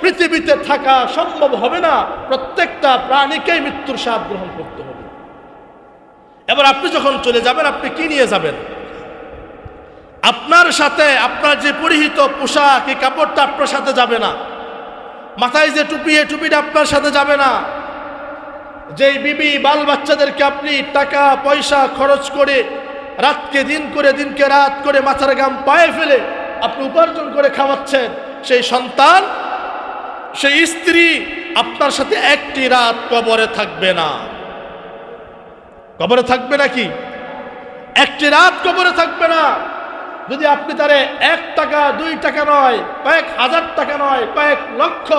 পৃথিবীতে থাকা সম্ভব হবে না। প্রত্যেকটা প্রাণীকেই মৃত্যুর স্বাদ গ্রহণ করতে হবে। এবার আপনি যখন চলে যাবেন, আপনি কি নিয়ে যাবেন? আপনার সাথে আপনার যে পরিহিত পোশাক, এই কাপড়টা আপনার সাথে যাবে না। মাথায় যে টুপি, এই টুপিটা আপনার সাথে যাবে না। যেই বিবি বাল বাচ্চাদেরকে আপনি টাকা পয়সা খরচ করে রাতকে দিন করে দিনকে রাত করে মাথার ঘাম পায়ে ফেলে আপনি উপার্জন করে খাওয়াচ্ছেন, সেই সন্তান, সেই স্ত্রী আপনার সাথে একটি রাত কবরে থাকবে না। কবরে থাকবে নাকি? একটি রাত কবরে থাকবে না। যদি আপনি তারে 1 টাকা 2 টাকা নয়, কয়েক হাজার টাকা নয়, কয়েক লক্ষ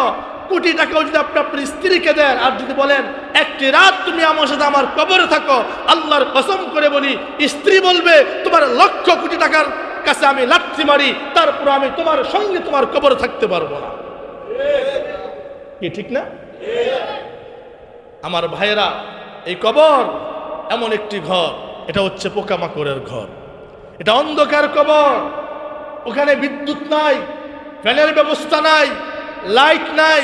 কোটি টাকাও যদি আপনি আপনার স্ত্রীকে দেন, আর যদি বলেন একটি রাত তুমি আমার সাথে আমার কবরে থাকো, আল্লাহর কসম করে বলি, স্ত্রী বলবে তোমার লক্ষ কোটি টাকার কাছে আমি লাথি মারি, তারপর আমি তোমার সঙ্গে তোমার কবরে থাকতে পারবো না। কি ঠিক না? আমার ভাইয়েরা, এই কবর এমন একটি ঘর, এটা হচ্ছে পোকামাকড়ের ঘর, এটা অন্ধকার কবর। ওখানে বিদ্যুৎ নাই, ফ্যানের ব্যবস্থা নাই, লাইট নাই,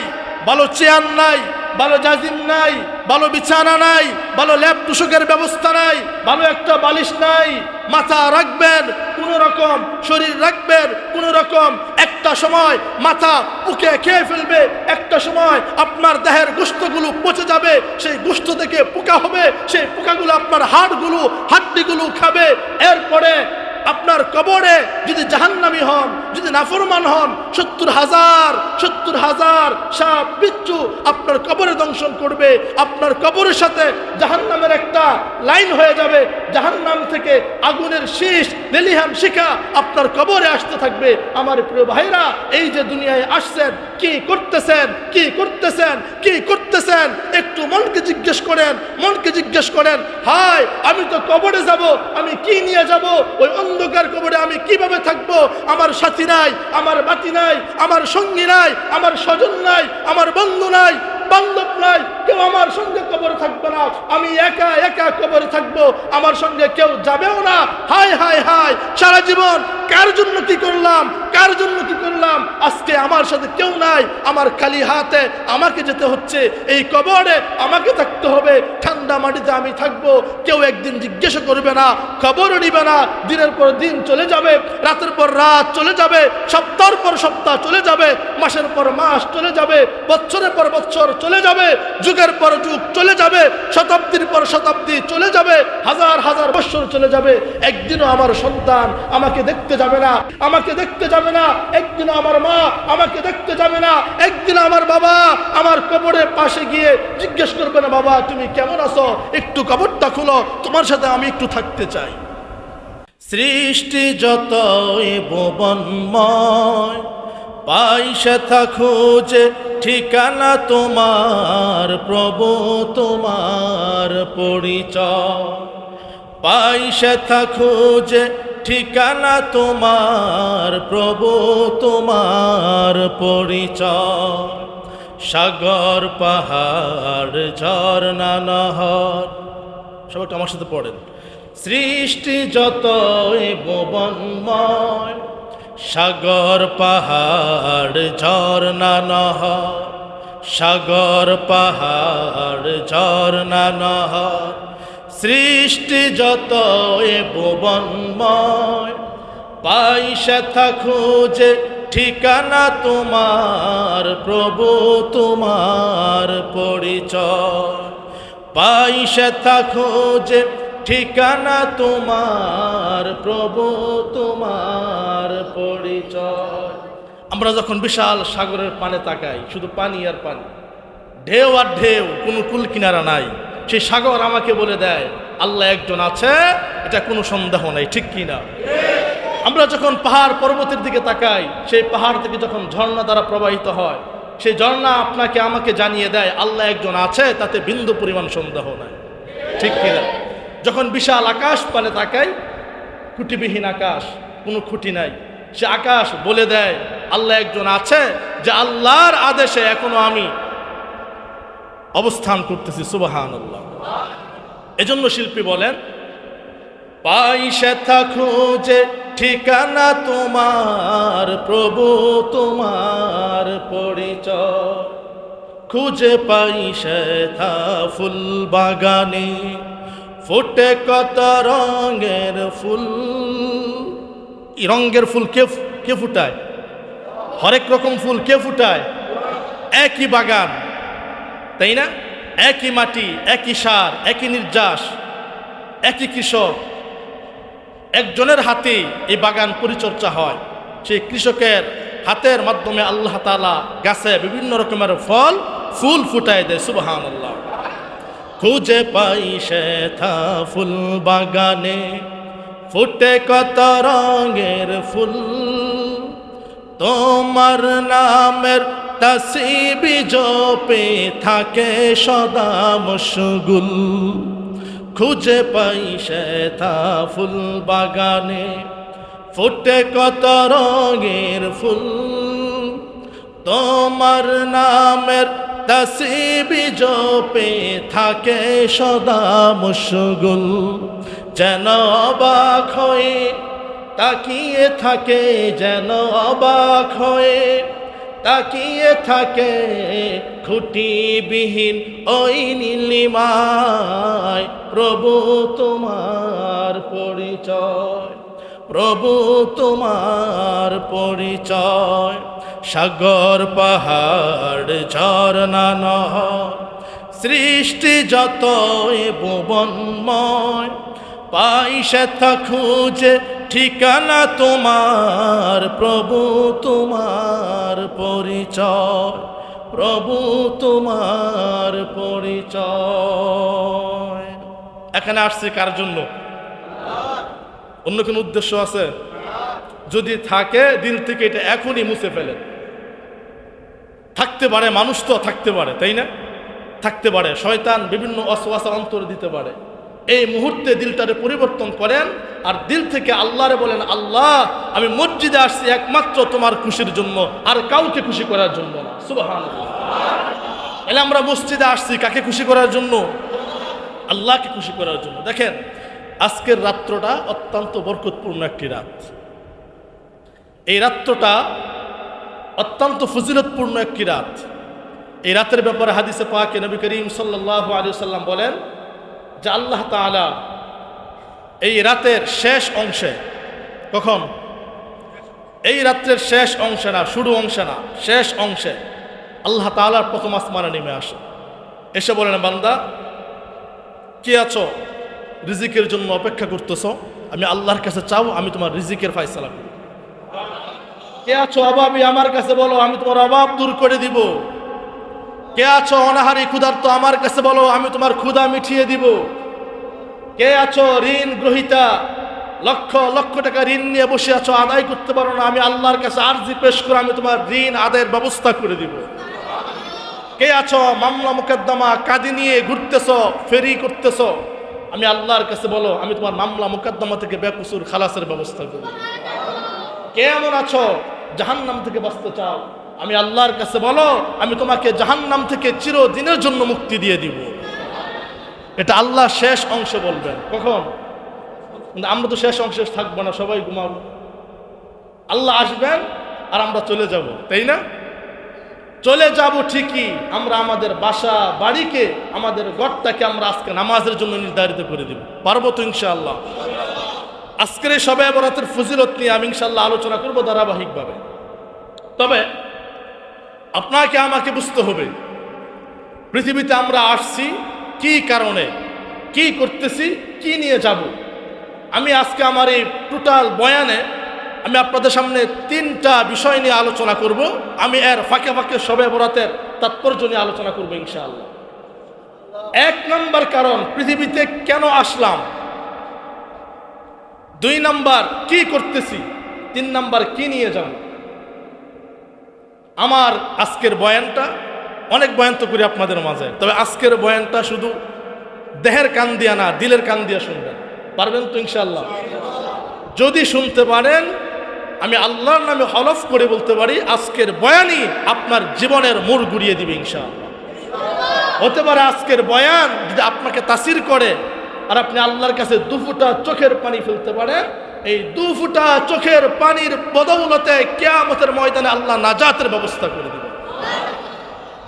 ভালো চেয়ার নাই, ভালো জাজিম নাই, ভালো বিছানা নাই, ভালো ল্যাপ তুষকের ব্যবস্থা নাই, ভালো একটা বালিশ নাই। মাথা রাখবেন কোন রকম, শরীর রাখবেন কোন রকম। একটা সময় মাথা পুকে খেয়ে ফেলবে, একটা সময় আপনার দেহের গোশতগুলো পচে যাবে, সেই গোশত থেকে পোকা হবে, সেই পোকাগুলো আপনার হাড্ডিগুলো খাবে। এরপরে আপনার কবরে যদি জাহান্নামী হন, যদি নাফরমান হন, 70,000 সাপ বিচ্ছু আপনার কবরে দংশন করবে। আপনার কবরের সাথে জাহান্নামের একটা লাইন হয়ে যাবে। জাহান্নাম থেকে আগুনের শীষ, লেলিহান শিখা আপনার কবরে আসতে থাকবে। আমার প্রিয় ভাইরা, এই যে দুনিয়ায় আসছেন, কি করতেছেন, কি করতেছেন, কি করতেছেন? একটু মনকে জিজ্ঞেস করেন, হায় আমি তো কবরে যাব, আমি কি নিয়ে যাব? ওই অন্ধকার কবরে আমি কিভাবে থাকবো? আমার সাথী নাই, আমার বাতি নাই, আমার সঙ্গী নাই, আমার স্বজন নাই, আমার বন্ধু নাই, বান্ধব নাই, কেউ আমার সঙ্গে কবরে থাকবে না। আমি একা একা কবরে থাকবো, আমার সঙ্গে কেউ যাবেও না। হায় হায় হায়, সারা জীবন কার জন্য কি করলাম, কার জন্য কি করলাম? আজকে আমার সাথে কেউ নাই, আমার খালি হাতে আমাকে যেতে হচ্ছে। এই কবরে আমাকে থাকতে হবে, ঠান্ডা মাটিতে আমি থাকবো। কেউ একদিন জিজ্ঞাসা করবে না, খবরও নিবে না। দিনের পর দিন চলে যাবে, রাতের পর রাত চলে যাবে, সপ্তাহের পর সপ্তাহ চলে যাবে, মাসের পর মাস চলে যাবে, বছরের পর বছর চলে যাবে, যুগের পর যুগ চলে যাবে, শতাব্দীর পর শতাব্দী চলে যাবে, হাজার হাজার বছর চলে যাবে। একদিনও আমার সন্তান আমাকে দেখতে যাবে না, আমাকে দেখতে যাবে না। একদিনও আমার মা আমাকে দেখতে যাবে না। একদিন আমার বাবা আমার কবরের পাশে গিয়ে জিজ্ঞেস করবে না, বাবা তুমি কেমন আছো, একটু কবরটা খুলো, তোমার সাথে আমি একটু থাকতে চাই। সৃষ্টি যতই ভুবনময়, পাই সেথা খুঁজে ঠিকানা তোমার, প্রভু তোমার পরিচয়। পাই সেথা খুঁজে ঠিকানা তোমার, প্রভু তোমার পরিচয়। সাগর পাহাড় ঝর্ণা নহর, সবাই আমার সাথে পড়েন। সৃষ্টি যতই ভুবনময়, সাগর পাহাড় ঝর্ণা নহর, সাগর পাহাড় ঝর্ণা নহর। সৃষ্টি যতই ভুবনময়, পাই সেথা খুঁজে ঠিকানা তোমার, প্রভু তোমার পরিচয়। পাই সেথা খুঁজে ঠিকানা তোমার, প্রভু তোমার পরিচয়। আমরা যখন বিশাল সাগরের পানে তাকাই, শুধু পানি আর পানি, ঢেউ আর ঢেউ, কোনো কুল কিনারা নাই। সেই সাগর আমাকে বলে দেয় আল্লাহ একজন আছে, এটা কোনো সন্দেহ নাই, ঠিক কিনা? আমরা যখন পাহাড় পর্বতের দিকে তাকাই, সেই পাহাড় থেকে যখন ঝর্ণা দ্বারা প্রবাহিত হয়, সেই ঝর্ণা আপনাকে আমাকে জানিয়ে দেয় আল্লাহ একজন আছে, তাতে বিন্দু পরিমাণ সন্দেহ নাই, ঠিক কিনা? যখন বিশাল আকাশ পানে তাকাই, খুঁটিবিহীন আকাশ, কোনো খুঁটি নাই, সে আকাশ বলে দেয় আল্লাহ একজন আছে, যে আল্লাহর আদেশে এখনো আমি অবস্থান করতেছি। সুবহানাল্লাহ। এজন্য শিল্পী বলেন, পাই সেথা খুঁজে ঠিকানা তোমার প্রভু তোমার পরিচয়, খুঁজে পাই সেথা ফুল বাগানে ফুটে কত রঙের ফুল। এই রঙের ফুল কে ফুটায়? হরেক রকম ফুল কে ফুটায়? একই বাগান, তাই না? একই মাটি, একই সার, একই নির্যাস, একই কৃষক, একজনের হাতে এই বাগান পরিচর্যা হয়। সেই কৃষকের হাতের মাধ্যমে আল্লাহ তাআলা গাছে বিভিন্ন রকমের ফল ফুল ফুটায় দেয়। সুবহানাল্লাহ। খুঁজে পাই সেথা ফুল বাগানে ফুটে কত রঙের ফুল, তোমার নামের তাসবিহ জপে থাকে সদা মশগুল। খুঁজে পাই সেথা ফুল বাগানে ফুটে কত রঙের ফুল, তোমার নামের তাসবিহ জপে থাকে সদা মশগুল। যেন অবাক হয়ে তাকিয়ে থাকে, যেন অবাক হয়ে তাকিয়ে থাকে খুঁটিবিহীন ওই নীলিমায়। প্রভু তোমার পরিচয়, প্রভু তোমার পরিচয়। সাগর পাহাড় ঝরনা নহর সৃষ্টি যতই ভুবনময়, পাই সেথা খুঁজে ঠিকানা তোমার প্রভু তোমার পরিচয়, প্রভু তোমার পরিচয়। এখানে আসছে কার জন্য? অন্য কোনো উদ্দেশ্য আছে? যদি থাকে দিল থেকে এটা এখনই মুছে ফেলেন। থাকতে পারে, মানুষ তো থাকতে পারে, তাই না? থাকতে পারে, শয়তান বিভিন্ন ওয়াসওয়াসা অন্তর দিতে পারে। এই মুহূর্তে দিলটারে পরিবর্তন করেন আর দিল থেকে আল্লাহরে বলেন, আল্লাহ আমি মসজিদে আসছি একমাত্র তোমার খুশির জন্য, আর কাউকে খুশি করার জন্য না। সুবহানাল্লাহ। তাহলে আমরা মসজিদে আসছি কাকে খুশি করার জন্য? আল্লাহকে খুশি করার জন্য। দেখেন আজকের রাত্রটা অত্যন্ত বরকতপূর্ণ একটি রাত। এই রাত্রটা অত্যন্ত ফজিলতপূর্ণ একটি রাত। এই রাতের ব্যাপারে হাদিসে পাকে নবী করিম সাল্লাল্লাহু আলাইহি ওয়াসাল্লাম বলেন যে আল্লাহ তাআলা এই রাতের শেষ অংশে, কখন? এই রাত্রের শেষ অংশে না, শুরু অংশে না, শেষ অংশে আল্লাহ তাআলার প্রথম আসমানে নেমে আসে। এসে বলেন, বান্দা কে আছো রিজিকের জন্য অপেক্ষা করতেছো? আমি আল্লাহর কাছে চাও, আমি তোমার রিজিকের ফয়সালা করব। কে আছো অভাবী, আমার কাছে বলো, আমি তোমার অভাব দূর করে দিব। কে আছো অনাহারী ক্ষুধার্ত, আমার কাছে বলো, আমি তোমার ক্ষুধা মিটিয়ে দিব। কে আছো ঋণ গ্রহীতা, লক্ষ লক্ষ টাকা ঋণ নিয়ে বসে আছো, আদায় করতে পারো না, আমি আল্লাহর কাছে আরজি পেশ করে আমি তোমার ঋণ আদায়ের ব্যবস্থা করে দিব। কে আছো মামলা মোকদ্দমা কাঁদি নিয়ে ঘুরতেছো, ফেরি করতেছো, আমি আল্লাহর কাছে বলো, আমি তোমার মামলা মোকদ্দমা থেকে বেকসুর খালাসের ব্যবস্থা করব। কে এমন আছো জাহান্নাম থেকে বাঁচতে চাও, আমি আল্লাহর কাছে বলো, আমি তোমাকে জাহান্নাম থেকে চিরদিনের জন্য মুক্তি দিয়ে দিব। এটা আল্লাহ শেষ অংশে বলবেন। কখন? কিন্তু আমরা তো শেষ অংশে থাকবো না, সবাই ঘুমাবো। আল্লাহ আসবেন আর আমরা চলে যাব, তাই না? চলে যাব ঠিকই, আমরা আমাদের বাসা বাড়িকে, আমাদের ঘরটাকে আমরা আজকে নামাজের জন্য নির্ধারিত করে দিব। পারবো তো ইনশাআল্লাহ? আজকের এই শবে বরাতের ফজিলত নিয়ে আমি ইনশাআল্লাহ আলোচনা করবো ধারাবাহিকভাবে। তবে আপনাকে আমাকে বুঝতে হবে পৃথিবীতে আমরা আসছি কি কারণে, কি করতেছি, কি নিয়ে যাব। আমি আজকে আমার এই টোটাল বয়ানে আমি আপনাদের সামনে তিনটা বিষয় নিয়ে আলোচনা করব। আমি এর ফাঁকে ফাঁকে শবে বরাতের তাৎপর্য নিয়ে আলোচনা করবো ইনশাআল্লাহ। এক নম্বর কারণ, পৃথিবীতে কেন আসলাম। 2 নাম্বার, কি করতেছি। 3 নাম্বার, কি নিয়ে যাব। আমার আজকের বয়ানটা, অনেক বয়ান তো করি আপনাদের মাঝে, তবে আজকের বয়ানটা শুধু দেহের কান দিয়া না, দিলের কান দিয়া শুনবেন। পারবেন তো ইনশাআল্লাহ? যদি শুনতে পারেন, আমি আল্লাহর নামে হলফ করে বলতে পারি আজকের বয়ানই আপনার জীবনের মোড় ঘুরিয়ে দিবে ইনশাআল্লাহ। হতে পারে আজকের বয়ান যদি আপনাকে তাসির করে, আর আপনি আল্লাহর কাছে 2 ফোঁটা চোখের পানি ফেলতে পারেন, এই 2 ফোঁটা চোখের পানির বদৌলতে কিয়ামতের ময়দানে আল্লাহ নাজাতের ব্যবস্থা করে দিবেন।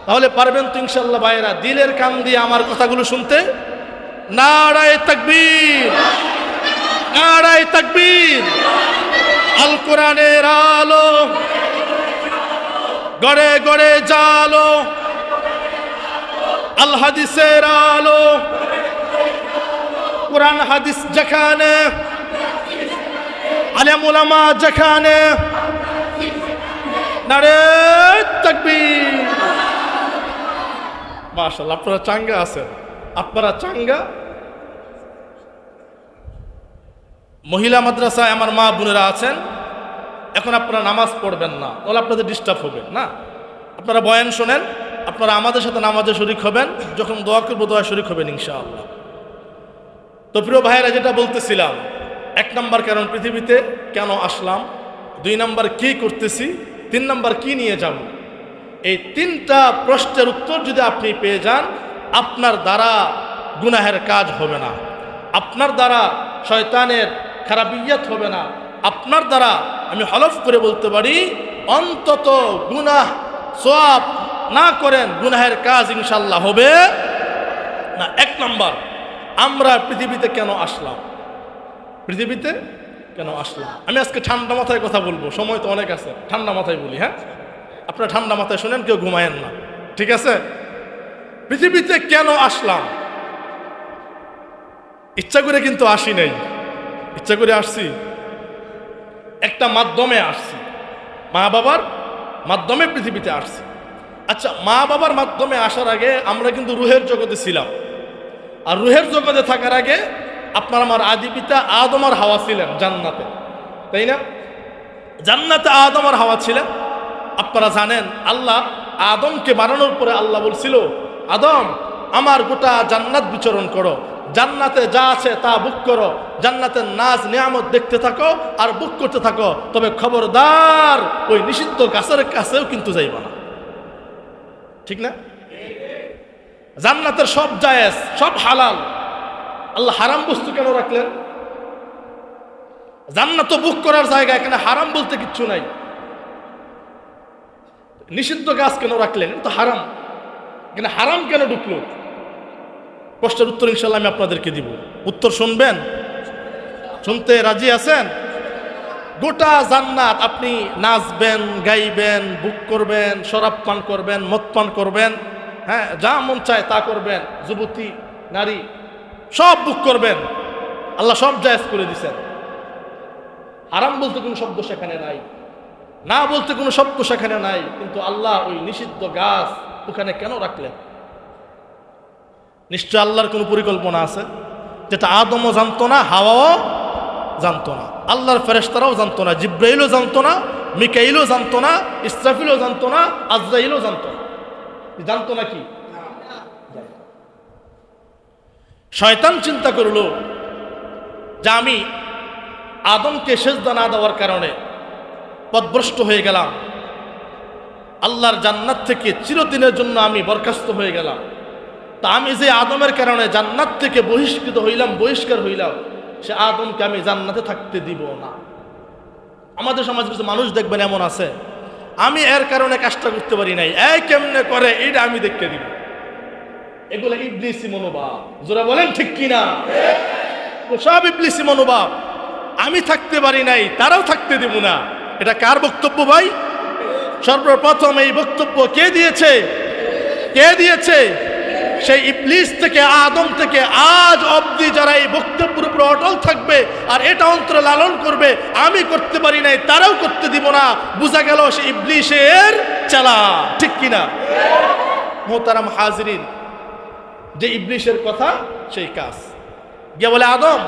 তাহলে পারবেন তো ইনশাআল্লাহ ভাইরা দিলের কান দিয়ে আমার কথাগুলো শুনতে? নারায়ে তাকবীর, নারায়ে তাকবীর। আল কোরআনের আলো গড়ে গড়ে জালো, আল হাদিসের আলো, কোরআন হাদিস যেখানে, আলেম ওলামা যেখানে, নারায়ে তাকবীর। মাশাআল্লাহ, আপনারা চাঙ্গা আছেন, আপনারা চাঙ্গা। মহিলা মাদ্রাসায় আমার মা বোনেরা আছেন, এখন আপনারা নামাজ পড়বেন না, তাহলে আপনাদের ডিস্টার্ব হবে না। আপনারা বয়ান শোনেন, আপনারা আমাদের সাথে নামাজে শরীক হবেন, যখন দোয়া করবো দোয়া শরীক হবেন ইনশাআল্লাহ। তো প্রিয় ভাইয়েরা, যেটা বলতেছিলাম, 1 নম্বর কারণ পৃথিবীতে কেন আসলাম, 2 নম্বর কি করতেছি, 3 নম্বর কি নিয়ে যাব। এই 3টা প্রশ্নের উত্তর যদি আপনি পেয়ে যান, আপনার দ্বারা গুনাহের কাজ হবে না, আপনার দ্বারা শয়তানের খারাপিয়াত হবে না, আপনার দ্বারা আমি হলফ করে বলতে পারি অন্তত গুনাহ সওয়াব না করেন গুনাহের কাজ ইনশাআল্লাহ হবে না। 1 নম্বর, আমরা পৃথিবীতে কেন আসলাম, পৃথিবীতে কেন আসলাম। আমি আজকে ঠান্ডা মাথায় কথা বলবো, সময় তো অনেক আছে, ঠান্ডা মাথায় বলি। হ্যাঁ, আপনারা ঠান্ডা মাথায় শোনেন, কেউ ঘুমায়েন না, ঠিক আছে? পৃথিবীতে কেন আসলাম, ইচ্ছা করে কিন্তু আসি নাই, ইচ্ছা করে আসছি, একটা মাধ্যমে আসছি, মা বাবার মাধ্যমে পৃথিবীতে আসছি। আচ্ছা, মা বাবার মাধ্যমে আসার আগে আমরা কিন্তু রুহের জগতে ছিলাম, আর রুহের জগতে থাকার আগে আপনার আমার আদি পিতা আদম আর হাওয়া ছিলেন জান্নাতে, তাই না? জান্নাতে আদম আর হাওয়া ছিলেন। আপনারা জানেন, আল্লাহ আদমকে বানানোর পরে আল্লাহ বলছিল, আদম আমার গোটা জান্নাত বিচরণ করো, জান্নাতে যা আছে তা বুক করো, জান্নাতের নাজ নিয়ামত দেখতে থাকো আর বুক করতে থাকো, তবে খবরদার ওই নিষিদ্ধ গাছের কাছেও কিন্তু যাইবা না, ঠিক না? জান্নাতের সব জায়েজ, সব হালাল, আল্লাহ হারাম বস্তু কেন রাখলেন? জান্নাত বুক করার জায়গা, এখানে হারাম বলতে কিচ্ছু নাই। নিষিদ্ধ গাছ কেন রাখলেন? তো হারাম, এখানে হারাম কেন ঢুকলো? প্রশ্নের উত্তর ইনশাআল্লাহ আমি আপনাদেরকে দিব। উত্তর শুনবেন? শুনতে রাজি আছেন? গোটা জান্নাত আপনি নাচবেন, গাইবেন, বুক করবেন, শরাব পান করবেন, মদ পান করবেন, হ্যাঁ, যা মন চায় তা করবেন, যুবতী নারী সব বুক করবেন, আল্লাহ সব জায়েজ করে দিয়েছেন। হারাম বলতে কোনো শব্দ সেখানে নাই, না বলতে কোনো শব্দ সেখানে নাই, কিন্তু আল্লাহ ওই নিষিদ্ধ গাছ ওখানে কেন রাখলেন? নিশ্চয় আল্লাহর কোনো পরিকল্পনা আছে, যেটা আদমও জানতো না, হাওয়াও জানতো না, আল্লাহর ফেরেশতারাও জানতো না, জিব্রাইলও জানতো না, মিকাইলও জানতো না, ইসরাফিলও জানতো না, আজরাইলও জানতো না। জানতো না কি? শয়তান চিন্তা করলো যে আমি আদমকে সেজদা না দেওয়ার কারণে পথভ্রষ্ট হয়ে গেলাম, আল্লাহর জান্নাত থেকে চিরদিনের জন্য আমি বরখাস্ত হয়ে গেলাম, তা আমি যে আদমের কারণে জান্নাত থেকে বহিষ্কৃত হইলাম, বহিষ্কার হইলাম, সে আদমকে আমি জান্নাতে থাকতে দিব না। আমাদের সমাজে কিছু মানুষ দেখবেন এমন আছে, আমি এর কারণে কাজটা করতে পারি নাই, এই কেমনে করে এটা আমি দেখতে দিব। এগুলো ইবলিসি মনোভাব, যারা বলেন ঠিক কিনা? সব ইবলিসি মনোভাব। আমি থাকতে পারি নাই, তারাও থাকতে দেব না। এটা কার বক্তব্য ভাই? সর্বপ্রথম এই বক্তব্য কে দিয়েছে? কে দিয়েছে? সেই ইবলিস থেকে, আদম থেকে আজ অবধি যারা এই বক্তব্যের উপর অটল থাকবে আর এটা অন্তরে লালন করবে, আমি করতে পারি নাই তারাও করতে দিব না, বোঝা গেল সে ইবলিসের চালা, ঠিক কিনা? মোহতারাম হাজরিন, যে ইবলিসের কথা সেই কাজ গিয়ে বলে, আদম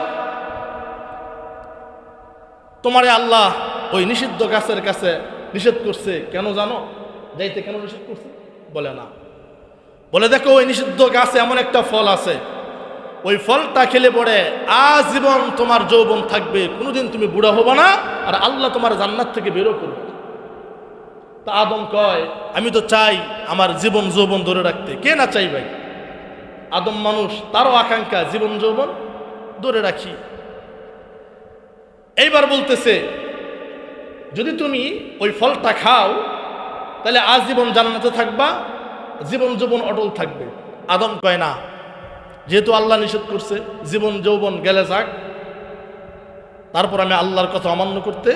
তোমারে আল্লাহ ওই নিষিদ্ধ গাছের কাছে নিষেধ করছে, কেন জানো? যাইতে কেন নিষেধ করছে? বলে না, বলে দেখো ওই নিষিদ্ধ গাছে এমন একটা ফল আছে, ওই ফলটা খেলে পড়ে আজীবন তোমার যৌবন থাকবে, কোনোদিন তুমি বুড়া হবো না, আর আল্লাহ তোমার জান্নাত থেকে বেরো করবে। তা আদম কয়, আমি তো চাই আমার জীবন যৌবন ধরে রাখতে। কে না চাই ভাই? আদম মানুষ, তারও আকাঙ্ক্ষা জীবন যৌবন ধরে রাখি। এইবার বলতেছে যদি তুমি ওই ফলটা খাও তাহলে আজীবন জান্নাতে থাকবা, জীবন যৌবন অটল থাকবে। আদম কয় না, যেহেতু আল্লাহ নিষেধ করছে জীবন যৌবন গেলে যাক, তারপর আমি আল্লাহর কথা অমান্য করতে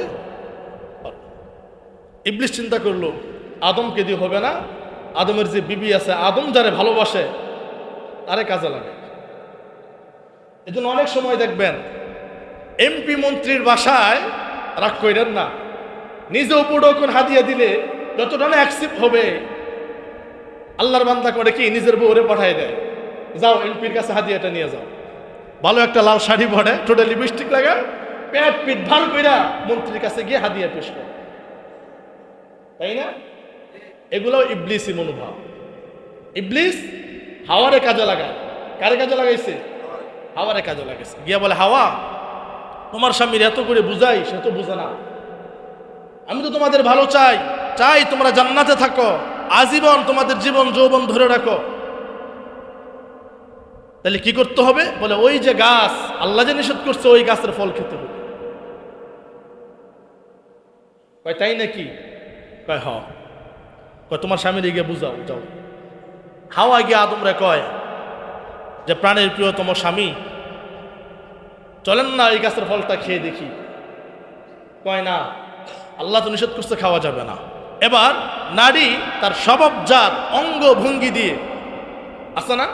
পারব। ইবলিস চিন্তা করলো আদমকে দিয়ে হবে না, আদমের যে বিবি আছে, আদম যারে ভালোবাসে তারে কাজে লাগে। এই জন্য অনেক সময় দেখবেন এমপি মন্ত্রীর বাসায় রাগ করেন না, নিজে উপঢৌকন হাদিয়া দিলে যতটা না অ্যাকসেপ্ট হবে, আল্লাহর বান্দা করে কি নিজের বউরে পাঠায় দেয়, যাও এমপির কাছে হাদিয়াটা নিয়ে যাও। ভালো একটা লাল শাড়ি পরে, ঠোঁটে লিপস্টিক লাগা, পেট পিঠ ভার কইরা মন্ত্রীর কাছে গিয়ে হাদিয়া পেশ করে, তাই না? এগুলো ইবলিসি মনোভাব। ইবলিস হাওয়ারে কাজে লাগায়। কারে কাজে লাগাইছে? হাওয়ারে কাজে লাগাইছে। গিয়া বলে, হাওয়া তোমার স্বামীর এত করে বুঝাই, সে তো বুঝে না। আমি তো তোমাদের ভালো চাই, চাই তোমরা জান্নাতে থাকো, আজীবন তোমাদের জীবন যৌবন ধরে রাখো। তাহলে কি করতে হবে? বলে ওই যে গাছ আল্লাহ যে নিষেধ করছে ওই গাছের ফল খেতে হবে। কয় তাই নাকি? কয় হ। কয় তোমার স্বামীর গিয়ে বুঝাও, যাও। হাওয়া গিয়ে আদমরে কয় যে প্রাণের প্রিয়তম স্বামী, চলেন না এই গাছের ফলটা খেয়ে দেখি। কয় না, আল্লাহ তো নিষেধ করছে, খাওয়া যাবে না। এবার নারী তার স্বভাবজাত অঙ্গ ভঙ্গি দিয়ে আছে না,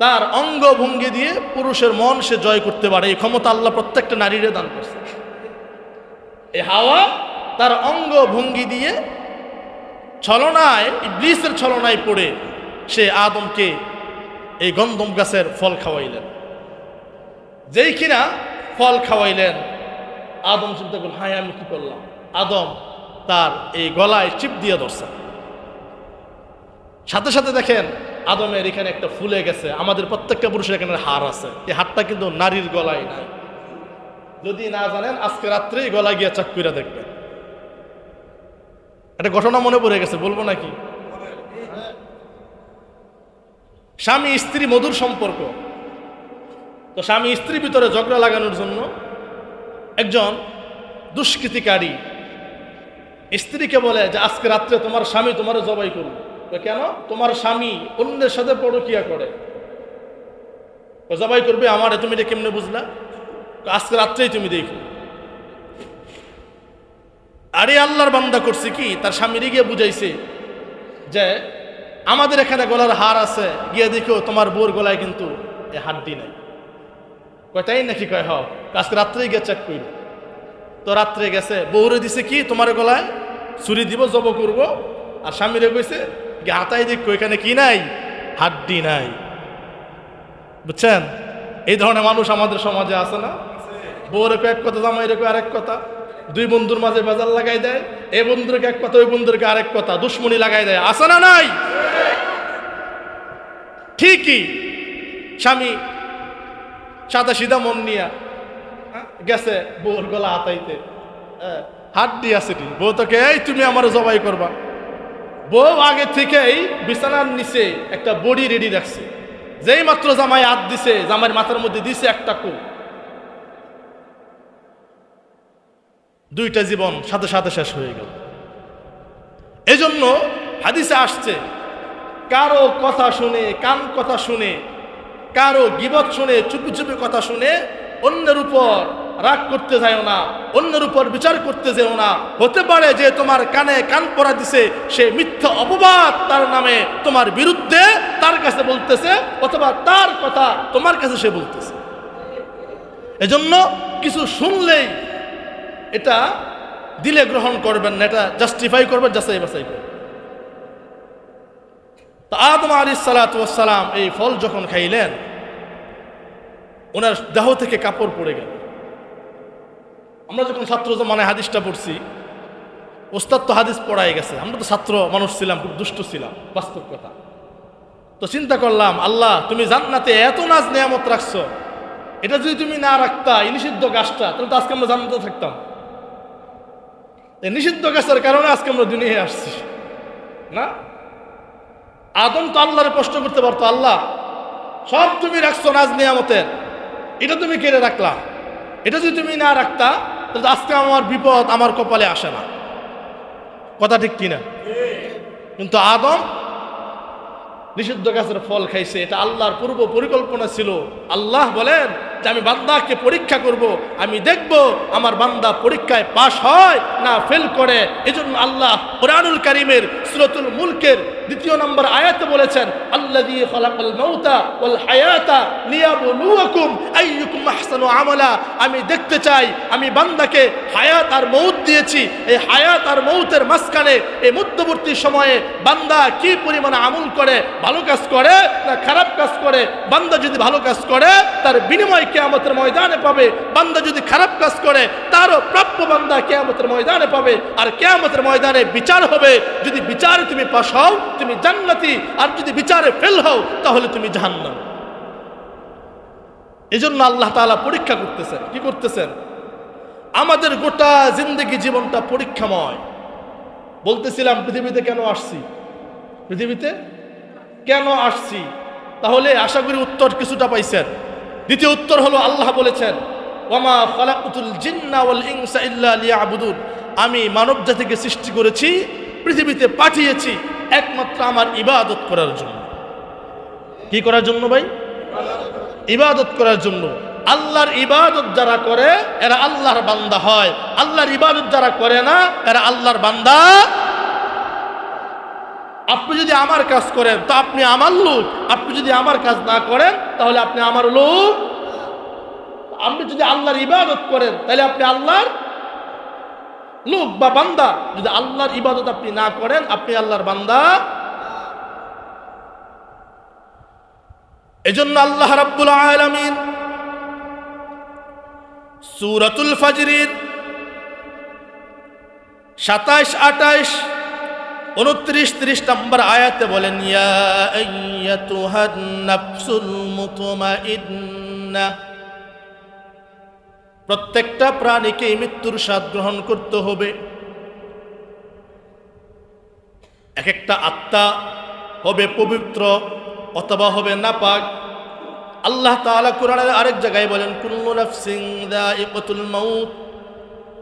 তার অঙ্গ ভঙ্গি দিয়ে পুরুষের মন সে জয় করতে পারে। এই ক্ষমতা আল্লাহ প্রত্যেকটা নারীরে দান করছে। এই হাওয়া তার অঙ্গ ভঙ্গি দিয়ে ছলনায়, ইবলিসের ছলনায় পড়ে সে আদমকে এই গন্ধম গাছের ফল খাওয়াইলেন। যেই কিনা ফল খাওয়াইলেন, আদম চিন্তা করল, হায় আমি কি করলাম। আদম তার এই গলায় চিপ দিয়ে ধরছে। সাথে সাথে দেখেন আদমের এখানে একটা ফুলে গেছে। আমাদের প্রত্যেকটা পুরুষের এখানে হাড় আছে, এই হাড়টা কিন্তু নারীর গলায় নাই। যদি না জানেন আজকে রাত্রেই গলা গিয়ে চাক করে দেখবেন। একটা ঘটনা মনে পড়ে গেছে, বলবো নাকি? স্বামী স্ত্রী মধুর সম্পর্ক, তো স্বামী স্ত্রীর ভিতরে ঝগড়া লাগানোর জন্য একজন দুষ্কৃতিকারী স্ত্রীকে বলে যে আজকে রাত্রে তোমার স্বামী তোমার জবাই করবে। কেন? তোমার স্বামী অন্যের সাথে পরকিয়া করে, জবাই করবে আমারে। তুমি এটা কেমনে বুঝলা? আজকে রাত্রেই তুমি দেখো। আরে আল্লাহর বান্দা করছে কি, তার স্বামীরে গিয়ে বুঝাইছে যে আমাদের এখানে গলার হার আছে, গিয়ে দেখো তোমার বোর গলায় কিন্তু এই হাড্ডি নাই। কয় তাই নাকি? কয় হ। আজকে রাত্রেই গিয়ে চেক করব। তো রাত্রে গেছে, বউরে দিছে কি তোমার গলায় ছুরি দিব, জব করব। আর স্বামীরে কইছে গিয়ে হাতাই দেখো এখানে কি নাই, হাড্ডি নাই। বুঝছেন? এই ধরনের মানুষ আমাদের সমাজে আছে না? বউরে এক কথা, জামাইরে আরেক কথা, দুই বন্ধুর মাঝে বেজাল লাগাই দেয়। এই বন্ধুকে এক কথা, ওই বন্ধুকে আরেক কথা, দুশ্মনী লাগাই দেয়। আছে না নাই? ঠিকই স্বামী সাদা সিধা মন নিয়া গেছে বউর গলা হাতাইতে, হাড্ডি আছে কি? বউ তোকে এই তুমি আমার জবাই করবা। বউ আগে থেকেই বিছানার নিচে একটা বড়ি রেডি রাখছে। যেই মাত্র জামাই হাত দিছে, জামাইয়ের মাথার মধ্যে দিছে একটা কূপ। দুইটা জীবন সাথে সাথে শেষ হয়ে গেল। এজন্য হাদিসে আসছে, কারো কথা শুনে, কান কথা শুনে, কারো গীবত শুনে, চুপি চুপি কথা শুনে অন্যের উপর রাগ করতে যাও না, অন্যের উপর বিচার করতে যেও না। হতে পারে যে তোমার কানে কান পরা দিছে, সে মিথ্যা অপবাদ তার নামে তোমার বিরুদ্ধে তার কাছে বলতেছে, অথবা তার কথা তোমার কাছে সে বলতেছে। এজন্য কিছু শুনলেই এটা দিলে গ্রহণ করবেন না, এটা জাস্টিফাই করবেন, যাচাই বাছাই করবেন। তো আদম আলাইহিস সালাতু ওয়াস সালাম এই ফল যখন খাইলেন, ওনার দেহ থেকে কাপড় পড়ে গেল। আমরা যখন ছাত্র জমানায় হাদিসটা পড়ছি, ওস্তাদ তো হাদিস পড়াই গেছে, আমরা তো ছাত্র মানুষ ছিলাম, খুব দুষ্ট ছিলাম, বাস্তব কথা। তো চিন্তা করলাম, আল্লাহ তুমি জান্নাতে এত নাজ নিয়ামত রাখছো, এটা যদি তুমি না রাখতা, এই নিষিদ্ধ গাছটা, তাহলে তো আজকে আমরা জান্নাতে থাকতাম। এই নিষিদ্ধ গাছের কারণে আজকে আমরা দুনিয়ায় আসছি না। আদম তো আল্লাহরে প্রশ্ন করতে পারতো, আল্লাহ সব তুমি রাখছো নাজ নিয়ামতের, এটা তুমি কেড়ে রাখলা। এটা যদি তুমি না রাখতা তাহলে আজকে আমার বিপদ আমার কপালে আসে না। কথা ঠিক কিনা? কিন্তু আদম নিষিদ্ধ গাছের ফল খাইছে, এটা আল্লাহর পূর্ব পরিকল্পনা ছিল। আল্লাহ বলেন যে আমি বান্দাকে পরীক্ষা করব, আমি দেখব আমার বান্দা পরীক্ষায় পাশ হয় না ফেল করে। এজন্য আল্লাহ কুরআনুল কারীমের সূরাতুল মুলকের 2 নম্বর আয়াতে বলেছেন, আল্লাযী খালাকাল মাউতা ওয়াল হায়াতা লিয়াবলুয়াকুম আইয়ুকুম আহসানু আমালা। আমি দেখতে চাই, আমি বান্দাকে হায়াত আর মউত দিয়েছি, এই হায়াত আর মউতের মাঝখানে এই মধ্যবর্তী সময়ে বান্দা কি পরিমাণ আমল করে, ভালো কাজ করে না খারাপ কাজ করে। বান্দা যদি ভালো কাজ করে তার বিনিময় কিয়ামতের ময়দানে পাবে, বান্দা যদি খারাপ কাজ করে তারও প্রাপ্য বান্দা কিয়ামতের ময়দানে পাবে। আর কিয়ামতের ময়দানে বিচার হবে, যদি বিচারে তুমি পাস হও তুমি জান্নাতি, আর যদি বিচারে ফেল হও তাহলে তুমি জাহান্নাম। এজন্য আল্লাহ তাআলা পরীক্ষা করতেছেন। কি করতেছেন? আমাদের গোটা জিন্দেগি জীবনটা পরীক্ষাময়। বলতেছিলাম পৃথিবীতে কেন আসছি, পৃথিবীতে কেন আসছি, তাহলে আশা করি উত্তর কিছুটা পাইছেন। দ্বিতীয় উত্তর হলো আল্লাহ বলেছেন, ওয়ামা খালাকুতুল জিন্না ওয়াল ইনসা ইল্লা লিয়াবুদুন। আমি মানব জাতিকে সৃষ্টি করেছি, পৃথিবীতে পাঠিয়েছি একমাত্র আমার ইবাদত করার জন্য। কি করার জন্য ভাই? ইবাদত করার জন্য। আল্লাহর ইবাদত যারা করে এরা আল্লাহর বান্দা হয়, আল্লাহর ইবাদত যারা করে না এরা আল্লাহর বান্দা। আপনি যদি আমার কাজ করেন তো আপনি আমার লোক, আপনি যদি আমার কাজ না করেন তাহলে আপনি আমার লোক। আপনি যদি আল্লাহর ইবাদত করেন তাহলে আপনি আল্লাহর লোক বা বান্দা। যদি আল্লাহর ইবাদত আপনি না করেন আপনি আল্লাহর বান্দা। এজন্য আল্লাহ রাব্বুল আলামিন সূরাতুল ফাজরের 27, 28, 29, 30 নম্বর আয়াতে বলেন, ইয়া আইয়াতুহান নাফসুল মুতমাইন্নাহ। প্রত্যেকটা প্রাণীকে মৃত্যুর স্বাদ গ্রহণ করতে হবে। এক একটা আত্মা হবে পবিত্র অথবা হবে নাপাক। আল্লাহ তাআলা কোরআনের আরেক জায়গায় বলেন, কুল্লু নাফসিন যায়িকাতুল মাউত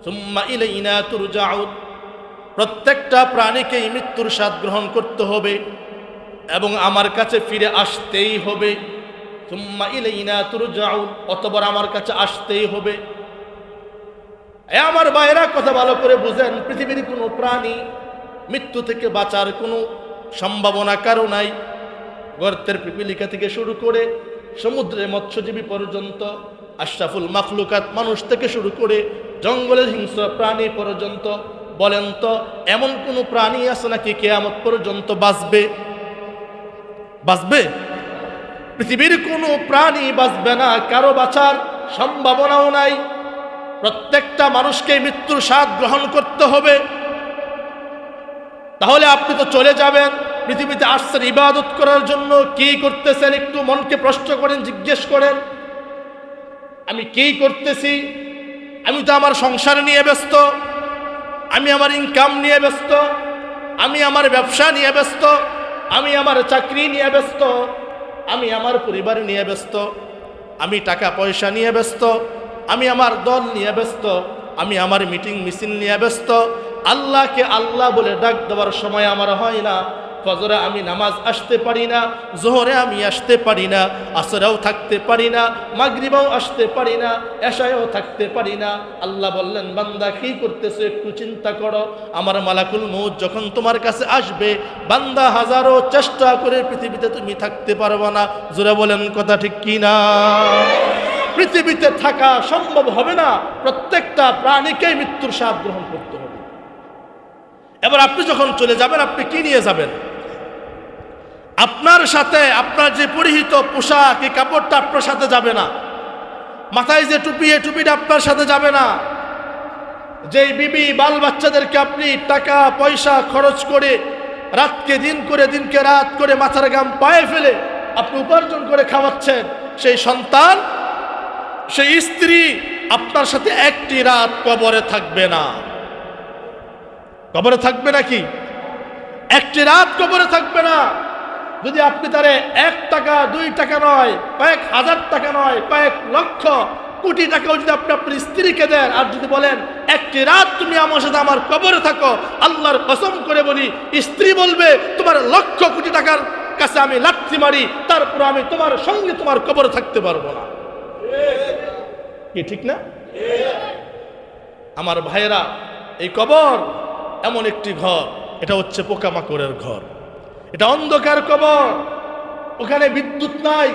সুম্মা ইলাইনা তুরজাউন। প্রত্যেকটা প্রাণীকে মৃত্যুর স্বাদ গ্রহণ করতে হবে এবং আমার কাছে ফিরে আসতেই হবে। সুম্মা ইলাইনা তুরজাউন, অতঃপর আমার কাছে আসতেই হবে। আমার ভাইরা কথা ভালো করে বুঝেন, পৃথিবীর কোনো প্রাণী মৃত্যু থেকে বাঁচার কোনো সম্ভাবনা কারো নাই। গর্তের পিপিলিকা থেকে শুরু করে সমুদ্রের মৎস্যজীবী পর্যন্ত, আশরাফুল মাখলুকাত মানুষ থেকে শুরু করে জঙ্গলের হিংস্র প্রাণী পর্যন্ত, বলেন তো এমন কোনো প্রাণী আছে নাকি কিয়ামত পর্যন্ত বাঁচবে? বাঁচবে? পৃথিবীর কোনো প্রাণী বাঁচবে না, কারো বাঁচার সম্ভাবনাও নাই। প্রত্যেকটা মানুষকে মৃত্যুর স্বাদ গ্রহণ করতে হবে। তাহলে আপনি তো চলে যাবেন, পৃথিবীতে আসছেন ইবাদত করার জন্য। কি করতেছেন একটু মনকে প্রশ্ন করেন, জিজ্ঞেস করেন, আমি কি করতেছি? আমি তো আমার সংসার নিয়ে ব্যস্ত, আমি আমার ইনকাম নিয়ে ব্যস্ত, আমি আমার ব্যবসা নিয়ে ব্যস্ত, আমি আমার চাকরি নিয়ে ব্যস্ত, আমি আমার পরিবার নিয়ে ব্যস্ত, আমি টাকা পয়সা নিয়ে ব্যস্ত, আমি আমার দল নিয়ে ব্যস্ত, আমি আমার মিটিং মিছিল নিয়ে ব্যস্ত। আল্লাহকে আল্লাহ বলে ডাক দেওয়ার সময় আমার হয় না। ফজরে আমি নামাজ আসতে পারি না, জোহরে আমি আসতে পারি না, আসরেও থাকতে পারি না, মাগরিবেও আসতে পারি না, এশায়েও থাকতে পারি না। আল্লাহ বললেন, বান্দা কি করতেছো একটু চিন্তা করো। আমার মালাকুল মউত যখন তোমার কাছে আসবে, বান্দা হাজারো চেষ্টা করে পৃথিবীতে তুমি থাকতে পারবে না। জোরে বলেন কথা ঠিক কি না? পৃথিবীতে থাকা সম্ভব হবে না। প্রত্যেকটা প্রাণীকেই মৃত্যুর স্বাদ গ্রহণ করতে হবে। এবার আপনি যখন চলে যাবেন, আপনি কি নিয়ে যাবেন? আপনার সাথে আপনার যে পরিহিত পোশাক, এই কাপড়টা আপনার সাথে যাবে না। মাথায় যে টুপি, এই টুপিটা আপনার সাথে যাবে না। যেই বিবি বাল বাচ্চাদেরকে আপনি টাকা পয়সা খরচ করে, রাতকে দিন করে দিনকে রাত করে মাথার ঘাম পায়ে ফেলে আপনি উপার্জন করে খাওয়াচ্ছেন, সেই সন্তান, সেই স্ত্রী আপনার সাথে একটি রাত কবরে থাকবে না। কবরে থাকবে নাকি? একটি রাত কবরে থাকবে না। যদি আপনি তারে 1 টাকা 2 টাকা নয়, কয়েক হাজার টাকা নয়, কয়েক লক্ষ কোটি টাকাও যদি আপনি আপনার স্ত্রীকে দেন, আর যদি বলেন একটি রাত তুমি আমার সাথে আমার কবরে থাকো, আল্লাহর কসম করে বলি স্ত্রী বলবে তোমার লক্ষ কোটি টাকার কাছে আমি লাথি মারি, তারপর আমি তোমার সঙ্গে তোমার কবরে থাকতে পারবো না। কি ঠিক না? আমার ভাইয়েরা, এই কবর এমন একটি ঘর, এটা হচ্ছে পোকামাকড়ের ঘর, এটা অন্ধকার কবর। ওখানে বিদ্যুৎ নাই,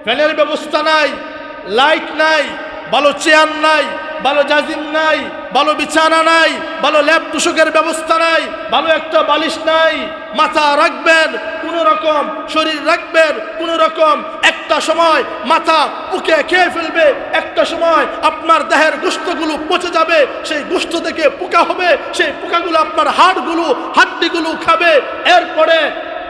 ফ্যানের ব্যবস্থা নাই, লাইট নাই, ভালো চেয়ার নাই, ভালো জাজিম নাই, ভালো বিছানা নাই, ভালো ল্যাপ তুষকের ব্যবস্থা নাই, ভালো একটা বালিশ নাই। মাথা রাখবেন কোন রকম, শরীর রাখবেন কোন রকম, একটা সময় মাথা পুকে খেয়ে ফেলবে, একটা সময় আপনার দেহের গোশতগুলো পচে যাবে, সেই গোশত থেকে পোকা হবে, সেই পোকাগুলো আপনার হাড্ডিগুলো খাবে। এরপরে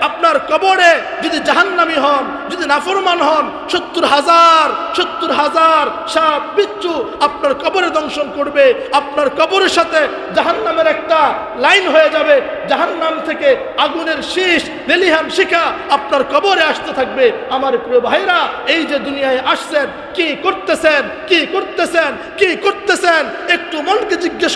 আপনার কবরে যদি জাহান্নামী হন, যদি নাফরমান হন, 70,000 সাপ বিচ্ছু আপনার কবরে দংশন করবে। আপনার কবরের সাথে জাহান্নামের একটা লাইন হয়ে যাবে, জাহান্নাম থেকে আগুনের শীষ লেলিহান শিখা আপনার কবরে আসতে থাকবে। আমার প্রিয় ভাইরা, এই যে দুনিয়ায় আসছেন, কি করতেছেন, কি করতেছেন, কি করতেছেন? একটু মনকে জিজ্ঞেস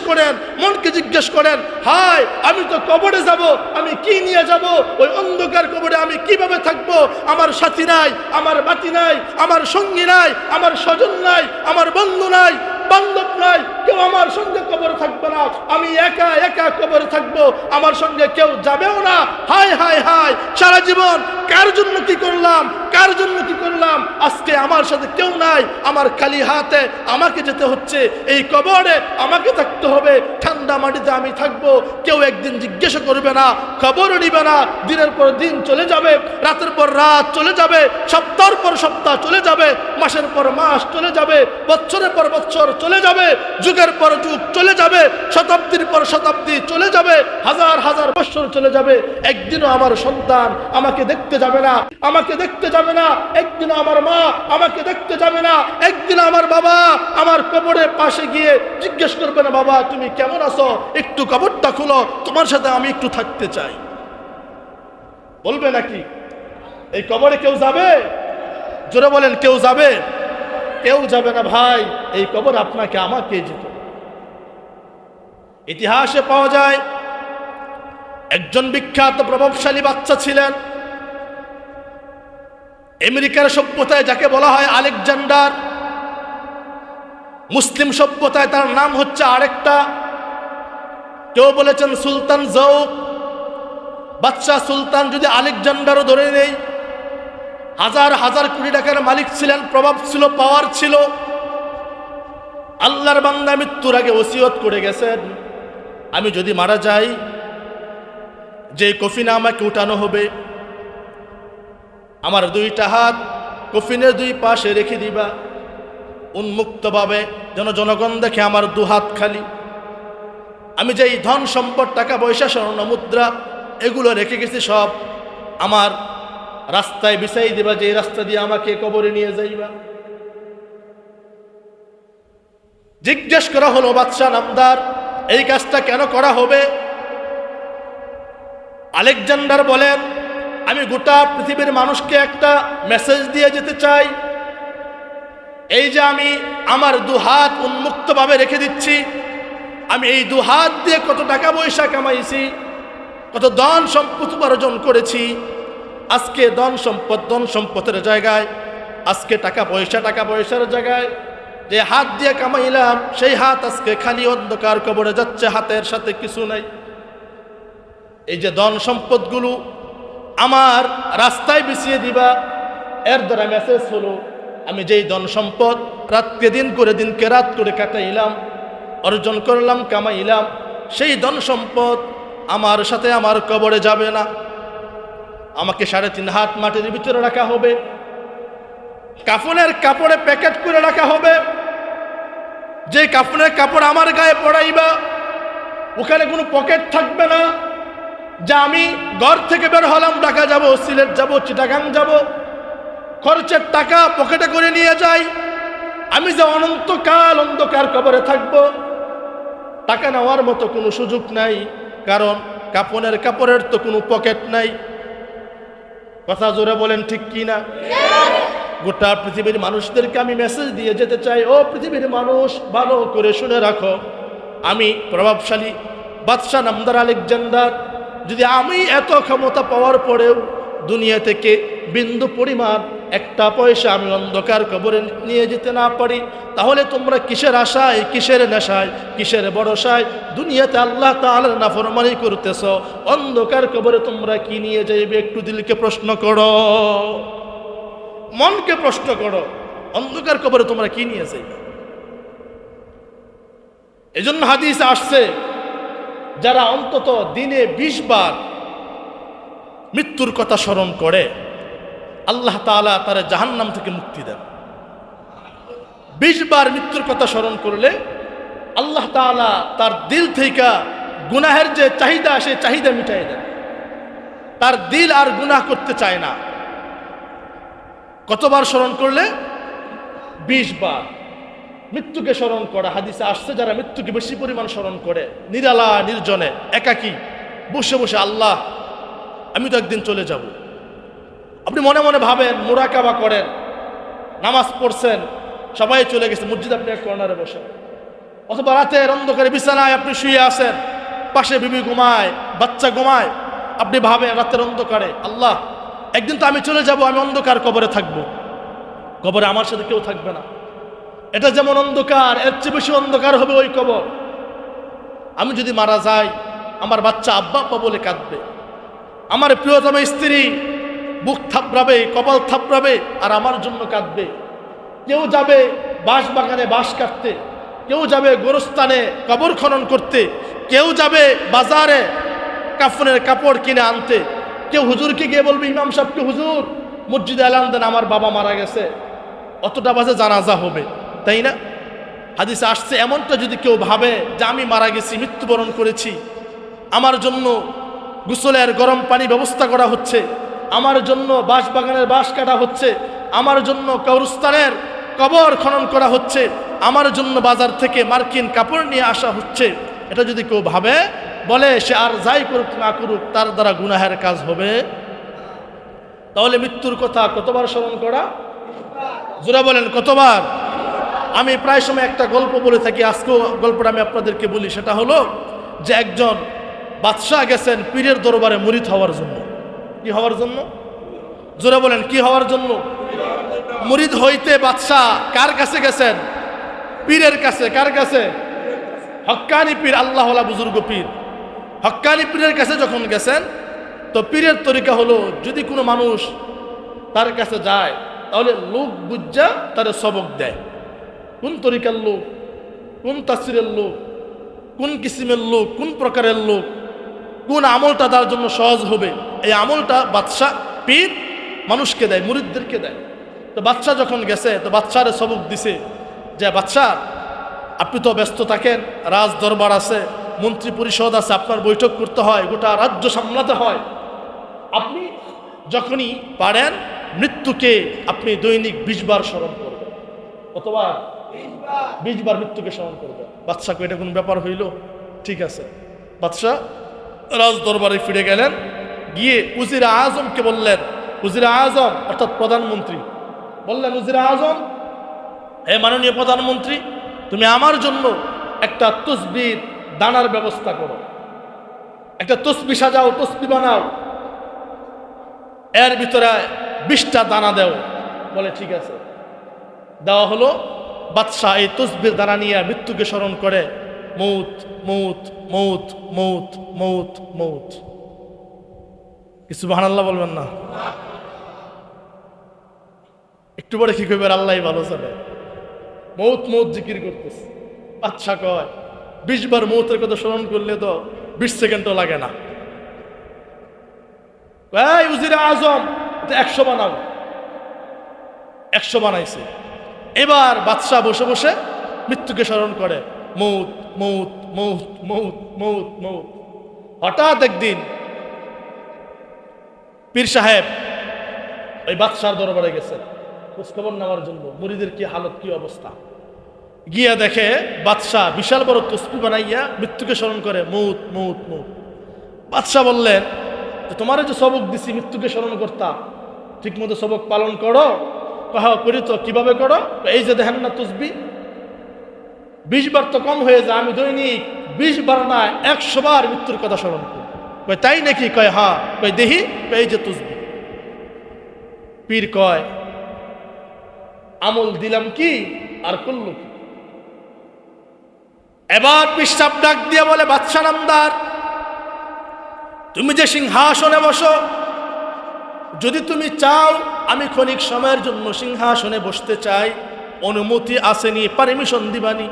করেন, হায় আমি তো কবরে যাব, আমি কি নিয়ে যাব? ওই অন্ধকার কবরে আমি কিভাবে থাকবো? আমার সাথী নাই, আমার বাতি নাই, আমার সঙ্গী নাই, আমার স্বজন নাই, আমার বন্ধু নাই, বান্ধব নাই, কেউ আমার সঙ্গে কবরে থাকবে না, আমি একা একা কবরে থাকবো, আমার সঙ্গে কেউ যাবেও না। হায় হায় হায়, সারা জীবন কার জন্য কি করলাম, কার জন্য কি করলাম? আজকে আমার সাথে কেউ নাই, আমার খালি হাতে আমাকে যেতে হচ্ছে, এই কবরে আমাকে থাকতে হবে, ঠান্ডা মাটিতে আমি থাকবো, কেউ একদিন জিজ্ঞাসা করবে না, খবরও নিবে না। দিনের পর দিন চলে যাবে, রাতের পর রাত চলে যাবে, সপ্তাহের পর সপ্তাহ চলে যাবে, মাসের পর মাস চলে যাবে, বছরের পর বছর চলে যাবে, যুগের পর যুগ চলে যাবে, শতাব্দীর পর শতাব্দী চলে যাবে, হাজার হাজার বছর চলে যাবে। একদিনও আমার সন্তান আমাকে দেখতে যাবে না, আমাকে দেখতে যাবে না, একদিনও আমার মা আমাকে দেখতে যাবে না, একদিন আমার বাবা আমার কবরের পাশে গিয়ে জিজ্ঞেস করবে না, বাবা তুমি কেমন আছো, একটু কবরটা খুলো, তোমার সাথে আমি একটু থাকতে চাই। বলবে নাকি? এই কবরে কেউ যাবে? জোরে বলেন, কেউ যাবে? কেউ যাবে না ভাই, এই কবর আপনাকে আমাকে যেতে। ইতিহাসে পাওয়া যায় একজন বিখ্যাত প্রভাবশালী বাচ্চা ছিলেন আমেরিকার সভ্যতায়, যাকে বলা হয় আলেকজান্ডার। মুসলিম সভ্যতায় তার নাম হচ্ছে আরেকটা, কেউ বলেছেন সুলতান জৌক। বাচ্চা সুলতান যদি আলেকজান্ডারও ধরে নেই, হাজার হাজার কোটি টাকার মালিক ছিলেন, প্রভাব ছিল, পাওয়ার ছিল। আল্লাহর বান্দা মৃত্যুর আগে ওসিয়ত করে গেছেন, আমি যদি মারা যাই, যে কফিনে আমাকে উঠানো হবে, আমার 2টা হাত কফিনের 2 পাশে রেখে দিবা, উন্মুক্তভাবে, যেন জনগণ দেখে আমার 2 হাত খালি। আমি যেই ধন সম্পদ, টাকা পয়সা, স্বর্ণ মুদ্রা এগুলো রেখে গেছি, সব আমার রাস্তায় বিছাই দিবা, যে রাস্তা দিয়ে আমাকে কবরে নিয়ে যাইবা। জিজ্ঞেস করা হলো, বাদশাহ নামদার, এই কাজটা কেন করা হবে? আলেকজান্ডার বলেন, আমি গোটা পৃথিবীর মানুষকে একটা মেসেজ দিয়ে যেতে চাই। এই যে আমি আমার 2 হাত উন্মুক্তভাবে রেখে দিচ্ছি, আমি এই 2 হাত দিয়ে কত টাকা পয়সা কামাইছি, কত ধন সম্পদ উপার্জন করেছি। আজকে ধন সম্পদের জায়গায়, আজকে টাকা পয়সার জায়গায় যে হাত দিয়ে কামাইলাম, সেই হাত আজকে খালি অন্ধকার কবরে যাচ্ছে, হাতের সাথে কিছু নাই। এই যে ধন সম্পদগুলো আমার রাস্তায় বিছিয়ে দিবা, এর দ্বারা মেসেজ হলো, আমি যেই ধন সম্পদ রাতকে দিন করে, দিনকে রাত করে কাটাইলাম, অর্জন করলাম, কামাইলাম, সেই ধন সম্পদ আমার সাথে আমার কবরে যাবে না। আমাকে 3.5 হাত মাটির ভিতরে রাখা হবে, কাফনের কাপড়ে প্যাকেট করে রাখা হবে। যে কাফনের কাপড় আমার গায়ে পড়াইবা, ওখানে কোনো পকেট থাকবে না, যে আমি ঘর থেকে বের হলাম, ঢাকা যাব, সিলেট যাব, চিটাগাং যাব, খরচের টাকা পকেটে করে নিয়ে যাই, আমি যে অনন্তকাল অন্ধকার কবরে থাকব, টাকা নেওয়ার মতো কোনো সুযোগ নাই, কারণ কাপড়ের তো কোনো পকেট নাই। কথা জোরে বলেন ঠিক কি না? গোটা পৃথিবীর মানুষদেরকে আমি মেসেজ দিয়ে যেতে চাই, ও পৃথিবীর মানুষ ভালো করে শুনে রাখো, আমি প্রভাবশালী বাদশাহ নামদার আলেকজান্ডার, যদি আমি এত ক্ষমতা পাওয়ার পরেও দুনিয়া থেকে বিন্দু পরিমাণ একটা পয়সা আমি অন্ধকার কবরে নিয়ে যেতে না পারি, তাহলে তোমরা কিসের আশায়, কিসের নেশায়, কিসের ভরসায় দুনিয়াতে আল্লাহ তাআলার নাফরমানি করতেছ? অন্ধকার কবরে তোমরা কি নিয়ে যাইবে? একটু দিলকে প্রশ্ন করো, মনকে প্রশ্ন করো, অন্ধকার কবরে তোমরা কি নিয়ে যাইবে? এজন্য হাদিসে আসছে, যারা অন্তত দিনে 20 বার মৃত্যুর কথা স্মরণ করে আল্লাহ তাআলা তার জাহান্নাম থেকে মুক্তি দেন। 20 বার মৃত্যুর কথা স্মরণ করলে আল্লাহ তাআলা তার দিল থেকে গুনাহের যে চাহিদা, সে চাহিদা মিটাই দেন। তার দিল আর গুনাহ করতে চায় না। কতবার স্মরণ করলে? 20 বার। মৃত্যুকে স্মরণ করা, হাদিসে আসছে যারা মৃত্যুকে বেশি পরিমাণ স্মরণ করে, নিরালা নির্জনে একাকী বসে বসে, আল্লাহ আমি তো একদিন চলে যাব। আপনি মনে মনে ভাবেন, মুরাকাবা করেন, নামাজ পড়ছেন, সবাই চলে গেছে, মসজিদ আপনি এক কর্নারে বসে, অথবা রাতের অন্ধকারে বিছানায় আপনি শুয়ে আছেন, পাশে বিবি ঘুমায়, বাচ্চা ঘুমায়, আপনি ভাবেন রাতের অন্ধকারে, আল্লাহ একদিন তো আমি চলে যাব, আমি অন্ধকার কবরে থাকব, কবরে আমার সাথে কেউ থাকবে না। এটা যেমন অন্ধকার, এর চেয়ে বেশি অন্ধকার হবে ওই কবর। আমি যদি মারা যাই, আমার বাচ্চা আব্বা আব্বা বলে কাঁদবে, আমার প্রিয়তম স্ত্রী বুক থাপড়াবে, কপাল থাপড়াবে, আর আমার জন্য কাঁদবে। কেউ যাবে বাঁশ বাগানে বাঁশ কাটতে, কেউ যাবে গোরস্থানে কবর খনন করতে, কেউ যাবে বাজারে কাফনের কাপড় কিনে আনতে, কেউ হুজুরকে গিয়ে বলবে, ইমাম সাহেবকে, হুজুর মসজিদে এলান দেন, আমার বাবা মারা গেছে, অতটা বাজে জানাজা হবে, তাই না? হাদিসে আসছে, এমনটা যদি কেউ ভাবে যে আমি মারা গেছি, মৃত্যুবরণ করেছি, আমার জন্য গোসলের গরম পানি ব্যবস্থা করা হচ্ছে, আমার জন্য বাঁশ বাগানের বাঁশ কাটা হচ্ছে, আমার জন্য কবরস্থানের কবর খনন করা হচ্ছে, আমার জন্য বাজার থেকে মার্কিন কাপড় নিয়ে আসা হচ্ছে, এটা যদি কেউ ভাবে, বলে সে আর যাই করুক না করুক তার দ্বারা গুনাহের কাজ হবে, তাহলে মৃত্যুর কথা কতবার স্মরণ করা? জোরা বলেন কতবার? আমি প্রায় সময় একটা গল্প বলে থাকি, আজকেও গল্পটা আমি আপনাদেরকে বলি। সেটা হলো যে একজন বাদশাহ গেছেন পীরের দরবারে মুরিদ হওয়ার জন্য। কি হওয়ার জন্য? জোরে বলেন, কি হওয়ার জন্য? মুরিদ হইতে বাদশাহ কার কাছে গেছেন? পীরের কাছে। কার কাছে? হক্কানি পীর, আল্লাহওয়ালা বুজুর্গ পীর। হক্কানি পীরের কাছে যখন গেছেন, তো পীরের তরিকা হলো, যদি কোনো মানুষ তার কাছে যায় তাহলে লোক বুঝা তারে সবক দেয়, কোন তরিকার লোক, কোন তাফসীরের লোক, কোন কিসিমের লোক, কোন প্রকারের লোক, কোন আমলটা তার জন্য সহজ হবে, এই আমলটা বাদশাহ পীর মানুষকে দেয়, মুরিদদেরকে দেয়। তো বাদশাহ যখন গেছে, তো বাদশারে সবক দিছে যে, বাদশাহ আপনি তো ব্যস্ত থাকেন, রাজ দরবার আছে, মন্ত্রী পরিষদ আছে, আপনার বৈঠক করতে হয়, গোটা রাজ্য সামলাতে হয়, আপনি যখনই পারেন মৃত্যুকে আপনি দৈনিক 20 বার স্মরণ করবেন। কতবার? 20 বার মৃত্যুকে স্মরণ করবেন। বাদশাহ এটা কোনো ব্যাপার হইল? ঠিক আছে। বাদশাহ রাজ দরবারে ফিরে গেলেন, গিয়ে উজির আজমকে বললেন, উজির আজম অর্থাৎ প্রধানমন্ত্রী, বললেন, উজির আজম, হে মাননীয় প্রধানমন্ত্রী, তুমি আমার জন্য একটা তসবির দানার ব্যবস্থা করো, একটা তসবি সাজাও, তসবি বানাও, এর ভিতরে 20টা দানা দেও। বলে ঠিক আছে। দেওয়া হলো। বাদশাহ এই তসবির দানা নিয়ে মৃত্যুকে স্মরণ করে, মৌত মৌত মৌত মৌত মৌত মৌত। কি সুবহানাল্লাহ বলবেন না? একটু পরে কি করবে? আল্লাহ ভালো জানে। মৌত মৌত জিকির করতেছে। বাদশাহ কয়, 20 বার মৌতের কথা স্মরণ করলে তো 20 সেকেন্ডও লাগে না। এই উজির আজম, 100 বানাও। 100 বানাইছে। এবার বাদশাহ বসে বসে মৃত্যুকে স্মরণ করে, মৌত মৌত মৌত মৌত মৌত মৌত। হঠাৎ একদিন পীর সাহেব ওই বাদশার দরবারে গেছে খোঁজখবর নেওয়ার জন্য, মুরিদের কি হালত, কি অবস্থা। গিয়া দেখে বাদশাহ বিশাল বড় তসবি বানাইয়া মৃত্যুকে স্মরণ করে, মৌত মৌত মৌত। বাদশাহ বললেন, তো তোমার যে সবক দিছি মৃত্যুকে স্মরণ করতা, ঠিক মতো সবক পালন করো? হ্যাঁ করি। তো কিভাবে করো? এই যে দেখেন না তসবি 20 বার তো কম হয়ে যায়, আমি দৈনিক 20 বার না 100 বার মৃত্যুর কথা স্মরণ করি। কয় তাই নাকি? কয় হ্যাঁ। কয় দেখি। এই যে তসবি। পীর কয় আমল দিলাম কি আর করল কি? এবার পিসাব ডাক দিয়ে বলে, বাদশা নামদার, তুমি যে সিংহাসনে বসো, যদি তুমি চাও আমি ক্ষণিক সময়ের জন্য সিংহাসনে বসতে চাই, অনুমতি আসেনি, পারমিশন দিবানি?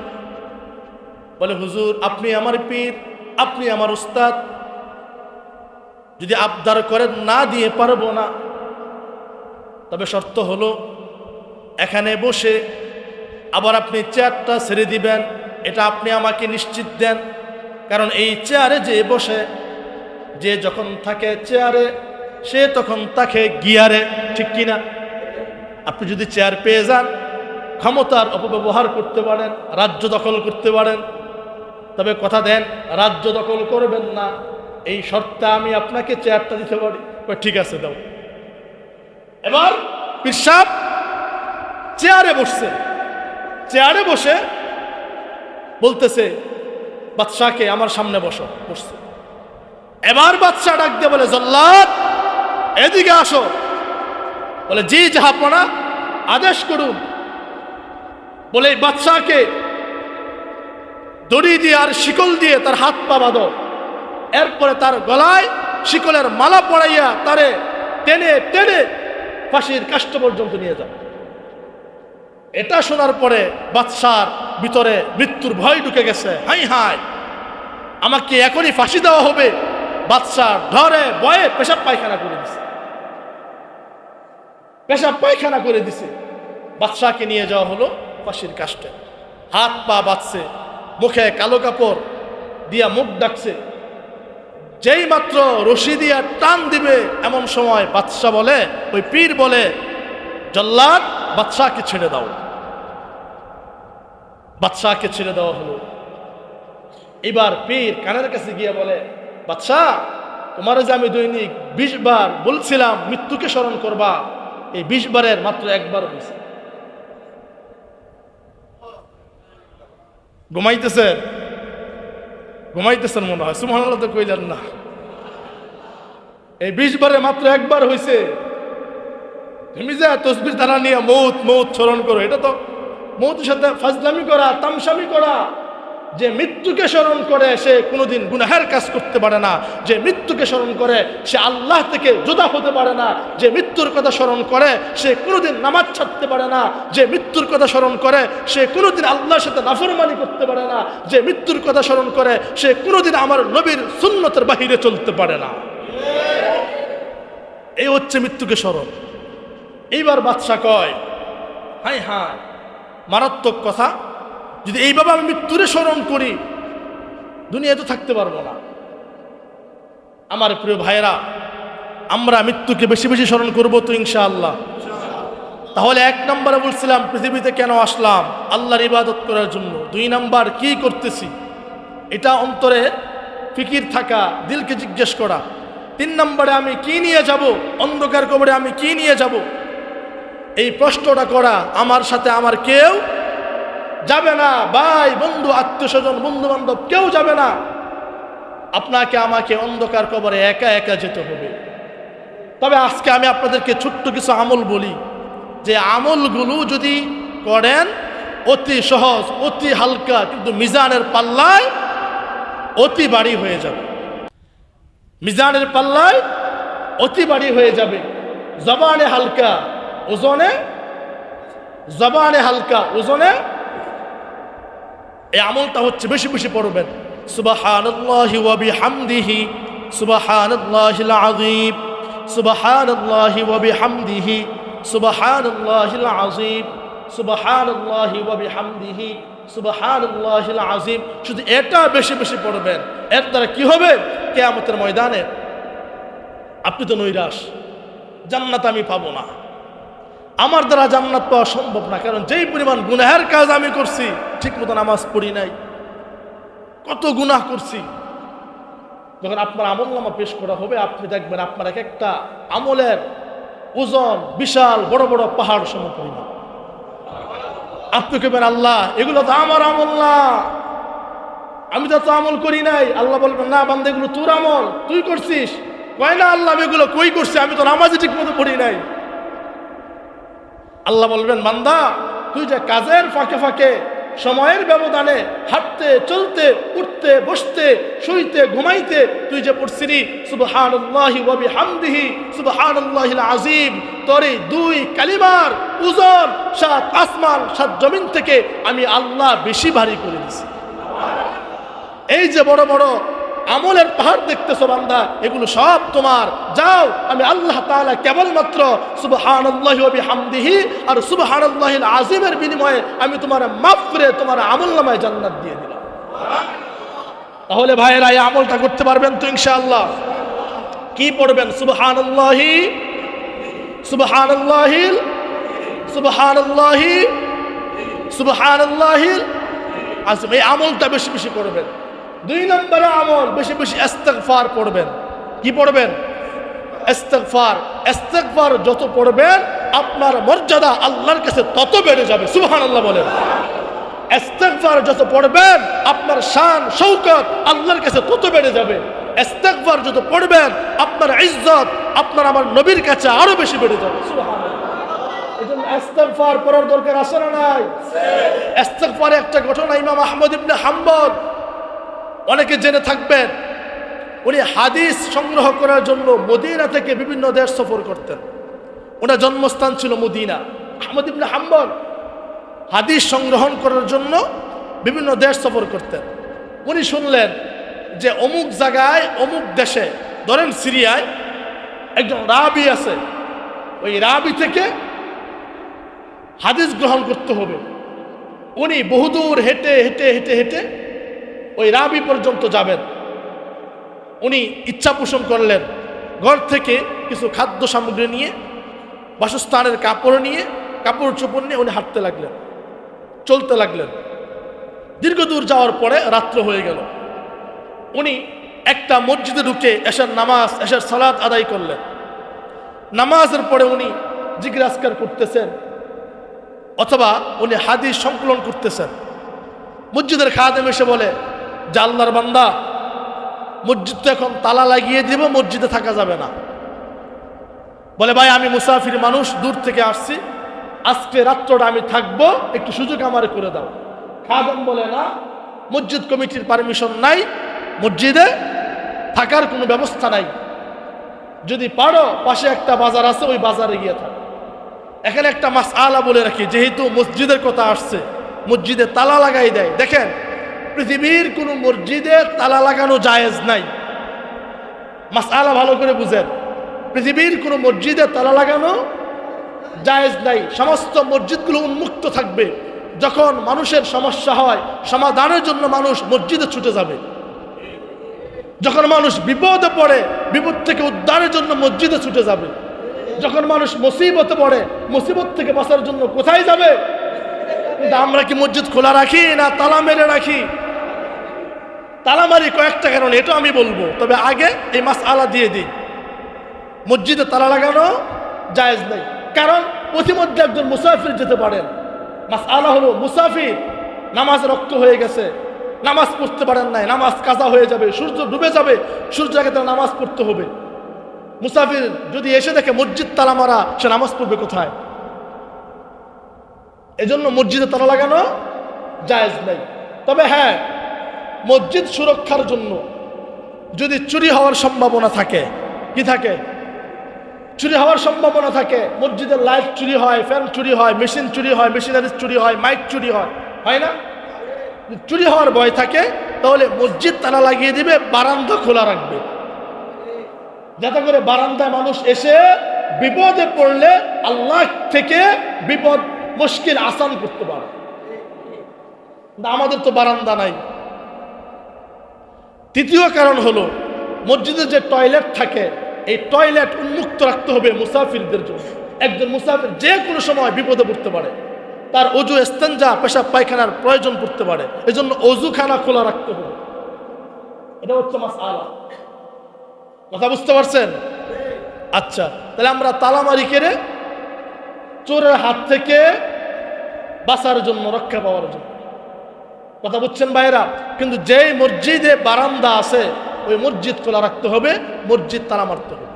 বলে হুজুর আপনি আমার পীর, আপনি আমার উস্তাদ, যদি আবদার করেন না দিয়ে পারবো না। তবে শর্ত হলো এখানে বসে আবার আপনি চেয়ারটা ছেড়ে দিবেন, এটা আপনি আমাকে নিশ্চিত দেন। কারণ এই চেয়ারে যে বসে, যে যখন থাকে চেয়ারে সে তখন থাকে গিয়ারে, ঠিক কিনা? আপনি যদি চেয়ার পেয়ে যান, ক্ষমতার অপব্যবহার করতে পারেন, রাজ্য দখল করতে পারেন, তবে কথা দেন রাজ্য দখল করবেন না, এই শর্তে আমি আপনাকে চেয়ারটা দিতে পারি। ঠিক আছে দাও। এবার পীর সাহেব চেয়ারে বসছে, চেয়ারে বসে বলতেছে বাদশাকে আমার সামনে বসো। বসছে। এবার বাদশা ডাক দিয়ে বলে, জল্লাদ এদিকে আসো। বলে জি জাহাপনা, আদেশ করুন। বলে বাদশাকে দড়ি দিয়ে আর শিকল দিয়ে তার হাত পা বাঁধো, এরপরে তার গলায় শিকলের মালা পরাইয়া তারে টেনে টেনে ফাঁসির কাষ্ঠ পর্যন্ত নিয়ে যাও। এটা শোনার পরে বাদশার ভিতরে মৃত্যুর ভয় ঢুকে গেছে। হাই হাই, আমাকে এখনই ফাঁসি দেওয়া হবে। বাদশা ধরে ভয়ে পেশাব পায়খানা করে দিছে, পেশাব পায়খানা করে দিছে। বাদশাকে নিয়ে যাওয়া হলো ফাঁসির কাষ্ঠে। হাত পা বাঁধছে, মুখে কালো কাপড় দিয়া মুখ ডাকছে। যেই মাত্র রশি দিয়া টান দিবে, এমন সময় বাদশা বলে, ওই পীর বলে, জল্লাদ বাদশাকে ছেড়ে দাও। বাদশাকে ছেড়ে দেওয়া হলো। এবার পীর কানের কাছে গিয়ে বলে, বাদশা তোমার যে আমি দৈনিক 20 বার বলছিলাম মৃত্যুকে স্মরণ করবা, এই 20 বারের মাত্র একবার হয়েছে। ঘুমাইতেছেন? ঘুমাইতেছেন মনে হয়, সুবহানাল্লাহ তো কইলেন না। এই 20 বারে মাত্র একবার হয়েছে। তুমি যে তসবির ধারা নিয়ে মৌত মৌত স্মরণ করো, এটা তো মৌতের সাথে ফাজলামি করা, তামসামি করা। যে মৃত্যুকে স্মরণ করে সে কোনোদিন গুনাহের কাজ করতে পারে না। যে মৃত্যুকে স্মরণ করে সে আল্লাহ থেকে জুদা হতে পারে না। যে মৃত্যুর কথা স্মরণ করে সে কোনোদিন নামাজ ছাড়তে পারে না। যে মৃত্যুর কথা স্মরণ করে সে কোনোদিন আল্লাহর সাথে নাফরমানি করতে পারে না। যে মৃত্যুর কথা স্মরণ করে সে কোনোদিন আমার নবীর সুন্নতের বাহিরে চলতে পারে না। এই হচ্ছে মৃত্যুকে স্মরণ। এইবার বাদশা কয়, হাই হাই মারাত্মক কথা, যদি এইভাবে আমি মৃত্যুরে স্মরণ করি দুনিয়াতে থাকতে পারবো না। আমার প্রিয় ভাইরা, আমরা মৃত্যুকে বেশি বেশি স্মরণ করবো তো ইনশাআল্লাহ। তাহলে 1 নম্বরে বলছিলাম পৃথিবীতে কেন আসলাম, আল্লাহর ইবাদত করার জন্য। 2 নম্বর কি করতেছি, এটা অন্তরে ফিকির থাকা, দিলকে জিজ্ঞেস করা। 3 নম্বরে আমি কি নিয়ে যাব, অন্ধকার কবরে আমি কি নিয়ে যাব, এই প্রশ্নটা করা। আমার সাথে আমার কেউ যাবে না, ভাই বন্ধু আত্মীয় স্বজন বন্ধু বান্ধব কেউ যাবে না। আপনাকে আমাকে অন্ধকার কবরে একা একা যেতে হবে। তবে আজকে আমি আপনাদেরকে ছোট্ট কিছু আমল বলি, যে আমলগুলো যদি করেন অতি সহজ, অতি হালকা, কিন্তু মিজানের পাল্লায় অতি ভারী হয়ে যাবে। মিজানের পাল্লায় অতি ভারী হয়ে যাবে। জবানে হালকা, ওজনে, জবানে হালকা, ওজনে। এই আমলটা হচ্ছে বেশি বেশি পড়বেন। সুবহানাল্লাহি ওয়া বিহামদিহি, সুবহানাল্লাহিল আযীম, সুবহানাল্লাহি ওয়া বিহামদিহি, সুবহানাল্লাহিল আযীম, সুবহানাল্লাহি ওয়া বিহামদিহি, সুবহানাল্লাহিল আযীম। শুধু এটা বেশি বেশি পড়বেন। এর দ্বারা কি হবে, কিয়ামতের ময়দানে আপনি তো নৈরাশ, জান্নাত আমি পাবো না, আমার দ্বারা জান্নাত পাওয়া সম্ভব না। কারণ যেই পরিমাণ গুনাহের কাজ আমি করছি, ঠিক মতো নামাজ পড়ি নাই, কত গুনাহ করছি, যখন আপনার আমলনামা পেশ করা হবে, আপনি দেখবেন আপনার এক একটা আমলের ওজন বিশাল বড় বড় পাহাড় সমপরিমাণ। আপনি কেবেন আল্লাহ এগুলো তো আমার আমল না, আমি তো আমল করি নাই। আল্লাহ বলবেন না বান্দা এগুলো তোর আমল, তুই করছিস। কয় না আল্লাহ আমি এগুলো কই করছি, আমি তো নামাজে ঠিক মতো পড়ি নাই। আল্লাহ বলবেন বান্দা তুই যে কাজের ফাঁকে ফাঁকে সময়ের ব্যবধানে হাঁটতে চলতে উঠতে বসতে শুইতে ঘুমাইতে তুই যে পড়ছিলি সুবহানাল্লাহি ওয়া বিহামদিহি সুবহানাল্লাহিল আযীম, তোর এই দুই কালিমার ওজন 7 আসমান 7 জমিন থেকে আমি আল্লাহ বেশি ভারী করে দিছি। এই যে বড় বড় আমলের পাহাড় দেখতেছো বান্দা, এগুলো সব তোমার। যাও আমি আল্লাহ তাআলা কেবলমাত্র সুবহানাল্লাহি ওয়া বিহামদিহি আর সুবহানাল্লাহিল আযীমের বিনিময়ে আমি তোমার মাফ করে তোমার আমলনামায় জান্নাত দিয়ে দিলাম। তাহলে ভাইয়েরা এই আমলটা করতে পারবেন তো ইনশাআল্লাহ? কি পড়বেন? সুবহানাল্লাহি সুবহানাল্লাহিল সুবহানাল্লাহি সুবহানাল্লাহিল আযীম। এই আমলটা বেশি বেশি করবেন। 2 নম্বরে আমল, বেশি বেশি ইস্তিগফার পড়বেন। কি পড়বেন? ইস্তিগফার। ইস্তিগফার যত পড়বেন আপনার মর্যাদা আল্লাহর কাছে তত বেড়ে যাবে। সুবহানাল্লাহ বলেন। ইস্তিগফার যত পড়বেন আপনার শান শৌকত আল্লাহর কাছে তত বেড়ে যাবে। ইস্তিগফার যত পড়বেন আপনার ইজ্জত আপনার আমার নবীর কাছে আরো বেশি বেড়ে যাবে। সুবহানাল্লাহ। এজন্য ইস্তিগফার পড়ার দরকার আছে না নাই? ইস্তিগফারে একটা ঘটনা ইমাম আহমদ ইবনে হাম্বল, অনেকে জেনে থাকবেন, উনি হাদিস সংগ্রহ করার জন্য মদিনা থেকে বিভিন্ন দেশ সফর করতেন। ওনার জন্মস্থান ছিল মদিনা। আহমদ ইবনে হাম্বল হাদিস সংগ্রহণ করার জন্য বিভিন্ন দেশ সফর করতেন। উনি শুনলেন যে অমুক জায়গায় অমুক দেশে, ধরেন সিরিয়ায়, একজন রাবি আছে, ওই রাবি থেকে হাদিস গ্রহণ করতে হবে। উনি বহুদূর হেঁটে হেঁটে হেঁটে হেঁটে ওই রাবি পর্যন্ত যাবেন। উনি ইচ্ছা পোষণ করলেন, ঘর থেকে কিছু খাদ্য সামগ্রী নিয়ে, বাসস্থানের কাপড় নিয়ে, কাপড় চোপড় নিয়ে উনি হাঁটতে লাগলেন, চলতে লাগলেন। দীর্ঘ দূর যাওয়ার পরে রাত্র হয়ে গেল। উনি একটা মসজিদে ঢুকে এশার নামাজ, এশার সালাত আদায় করলেন। নামাজের পরে উনি জিজ্ঞাসা করতেছেন অথবা উনি হাদিস সংকলন করতেছেন। মসজিদের খাদেম এসে বলে যে আল্লাহর বান্দা, মসজিদ তো এখন তালা লাগিয়ে দিব, মসজিদে থাকা যাবে না। বলে ভাই আমি মুসাফির মানুষ, দূর থেকে আসছি, আজকে রাত্রটা আমি থাকবো, একটু সুযোগ আমার করে দাও। খাদেম বলে না, মসজিদ কমিটির পারমিশন নাই, মসজিদে থাকার কোনো ব্যবস্থা নাই। যদি পারো পাশে একটা বাজার আছে, ওই বাজারে গিয়ে থাকো। এখানে একটা মাসআলা বলে রাখি, যেহেতু মসজিদের কথা আসছে, মসজিদে তালা লাগাই দেয়। দেখেন পৃথিবীর কোনো মসজিদে তালা লাগানো জায়েজ নাই। মাসআলা ভালো করে বুঝেন, পৃথিবীর কোনো মসজিদে তালা লাগানো জায়েজ নাই। সমস্ত মসজিদগুলো উন্মুক্ত থাকবে। যখন মানুষের সমস্যা হয়, সমাধানের জন্য মানুষ মসজিদে ছুটে যাবে। যখন মানুষ বিপদে পড়ে, বিপদ থেকে উদ্ধারের জন্য মসজিদে ছুটে যাবে। যখন মানুষ মুসিবতে পড়ে, মুসিবত থেকে বাঁচার জন্য কোথায় যাবে? কিন্তু আমরা কি মসজিদ খোলা রাখি না তালা মেরে রাখি? তালা মারি কয়েকটা কারণে, এটা আমি বলবো, তবে আগে এই মাসআলা দিয়ে দিই। মসজিদে তালা লাগানো জায়েজ নেই, কারণ প্রতিমধ্যে একজন মুসাফির যেতে পারেন। মাসআলা হলো মুসাফির, নামাজ রক্ত হয়ে গেছে, নামাজ পড়তে পারেন নাই, নামাজ কাজা হয়ে যাবে, সূর্য ডুবে যাবে, সূর্য আগে তার নামাজ পড়তে হবে। মুসাফির যদি এসে দেখে মসজিদ তালা মারা, সে নামাজ পড়বে কোথায়? এজন্য মসজিদে তালা লাগানো জায়েজ নেই। তবে হ্যাঁ, মসজিদ সুরক্ষার জন্য যদি চুরি হওয়ার সম্ভাবনা থাকে, কি থাকে? চুরি হওয়ার সম্ভাবনা থাকে। মসজিদের লাইট চুরি হয়, ফ্যান চুরি হয়, মেশিন চুরি হয়, মেশিনারিজ চুরি হয়, মাইক চুরি হয়, হয় না? চুরি হওয়ার ভয় থাকে, তাহলে মসজিদ তালা লাগিয়ে দিবে, বারান্দা খোলা রাখবে, যাতে করে বারান্দায় মানুষ এসে বিপদে পড়লে আল্লাহ থেকে বিপদ মুশকিল আসান করতে পারে। আমাদের তো বারান্দা নাই। তৃতীয় কারণ হলো মসজিদে যে টয়লেট থাকে, এই টয়লেট উন্মুক্ত রাখতে হবে মুসাফিরদের জন্য। একজন মুসাফির যে কোনো সময় বিপদে পড়তে পারে, তার অজু ইস্তেঞ্জা পেশাব পায়খানার প্রয়োজন পড়তে পারে, এজন্য অজুখানা খোলা রাখতে হবে। এটা হচ্ছে মাসআলা। কথা বুঝতে পারছেন? আচ্ছা, তাহলে আমরা তালা মারি কেড়ে চোরের হাত থেকে বাঁচার জন্য, রক্ষা পাওয়ার জন্য। কথা বুঝছেন ভাইরা? কিন্তু যেই মসজিদে বারান্দা আছে ওই মসজিদ খোলা রাখতে হবে, মসজিদ তালা মারতে হবে।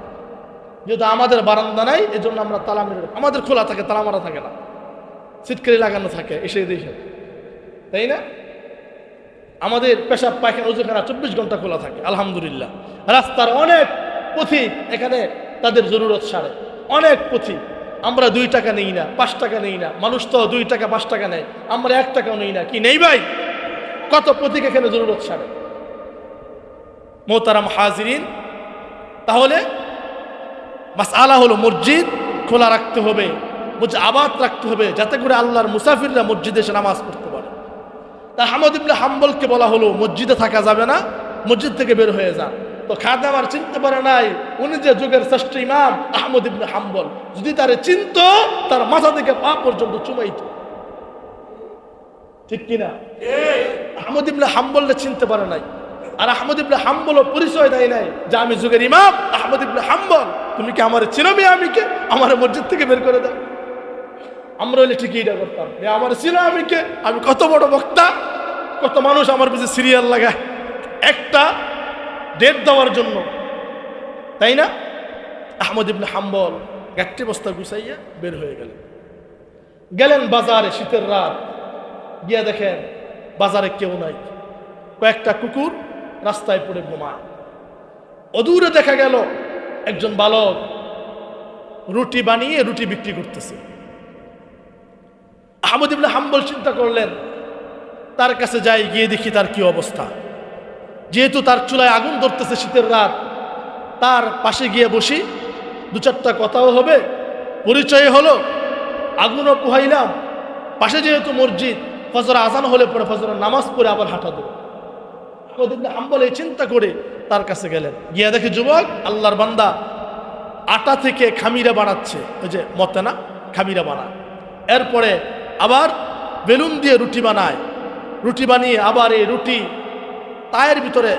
যেহেতু আমাদের বারান্দা নাই, এই জন্য আমরা তালা মেরে, আমাদের খোলা থাকে, তালা মারা থাকে না, সিটকারি লাগানো থাকে, এসে দেখে, তাই না? আমাদের পেশাব পায়খানা ওজুখানা 24 ঘন্টা খোলা থাকে আলহামদুলিল্লাহ। রাস্তার অনেক পথিক এখানে তাদের জরুরত সারে, অনেক পথিক। আমরা 2 টাকা নেই না, 5 টাকা নেই না, মানুষ তো 2 টাকা 5 টাকা নেয়, আমরা 1 টাকাও নেই না। কি নেই ভাই? কত পথিক এখানে জরুরত সারে। মোহতারাম হাজিরিন, তাহলে মাসআলা হলো মসজিদ খোলা রাখতে হবে, মসজিদ আবাদ রাখতে হবে, যাতে করে আল্লাহর মুসাফিররা মসজিদে এসে নামাজ পড়তে পারে। তা আহমদ ইবনে হাম্বলকে বলা হলো মসজিদে থাকা যাবে না, মসজিদ থেকে বের হয়ে যান। তো খাদেম আর চিনতে পারে নাই উনি যে যুগের শ্রেষ্ঠ ইমাম আহমদ ইবনে হাম্বল। যদি তারে চিনত, তার মাথা থেকে পা পর্যন্ত চুমাইত। ঠিক কিনা? আহমদ ইবনে হাম্বলকে চিনতে পারে নাই। আর আহমদ ইবনে হাম্বলও পরিচয় দেয় নাই যে আমি যুগের ইমাম আহমদ ইবনে হাম্বল, তুমি কি আমার চিনো? আমিকে আমার মসজিদ থেকে বের করে দাও। আমরা হলে ঠিকই এটা করতাম, আমার চিনো আমিকে, আমি কত বড় বক্তা, কত মানুষ আমার পিছনে সিরিয়াল লাগায় একটা ডেট দেওয়ার জন্য, তাই না? আহমদ ইবনে হাম্বল গাট্টি বস্তা গুছাইয়া বের হয়ে গেলেন বাজারে। শীতের রাত, গিয়া দেখেন বাজারে কেউ নাই, কয়েকটা কুকুর রাস্তায় পড়ে ঘুমায়। অদূরে দেখা গেল একজন বালক রুটি বানিয়ে রুটি বিক্রি করতেছে। আহমদ ইবনে হাম্বল চিন্তা করলেন তার কাছে যাই, গিয়ে দেখি তার কি অবস্থা। যেহেতু তার চুলায় আগুন ধরতেছে, শীতের রাত, তার পাশে গিয়ে বসি, 2-4টা কথাও হবে, পরিচয় হলো, আগুনও পোহাইলাম। পাশে যেহেতু মসজিদ, ফজর আজান হলে পরে ফজরের নামাজ পড়ে আবার হাঁটা দেব। আহমদ ইবনে হাম্বল এই চিন্তা করে তার কাছে গেলেন। গিয়া দেখে যুবক আল্লাহর বান্দা আটা থেকে খামিরা বানাচ্ছে, ওই যে মতে না খামিরা বানায়, এরপরে আবার বেলুন দিয়ে রুটি বানায়, রুটি বানিয়ে আবার এই রুটি তায়ের ভিতরে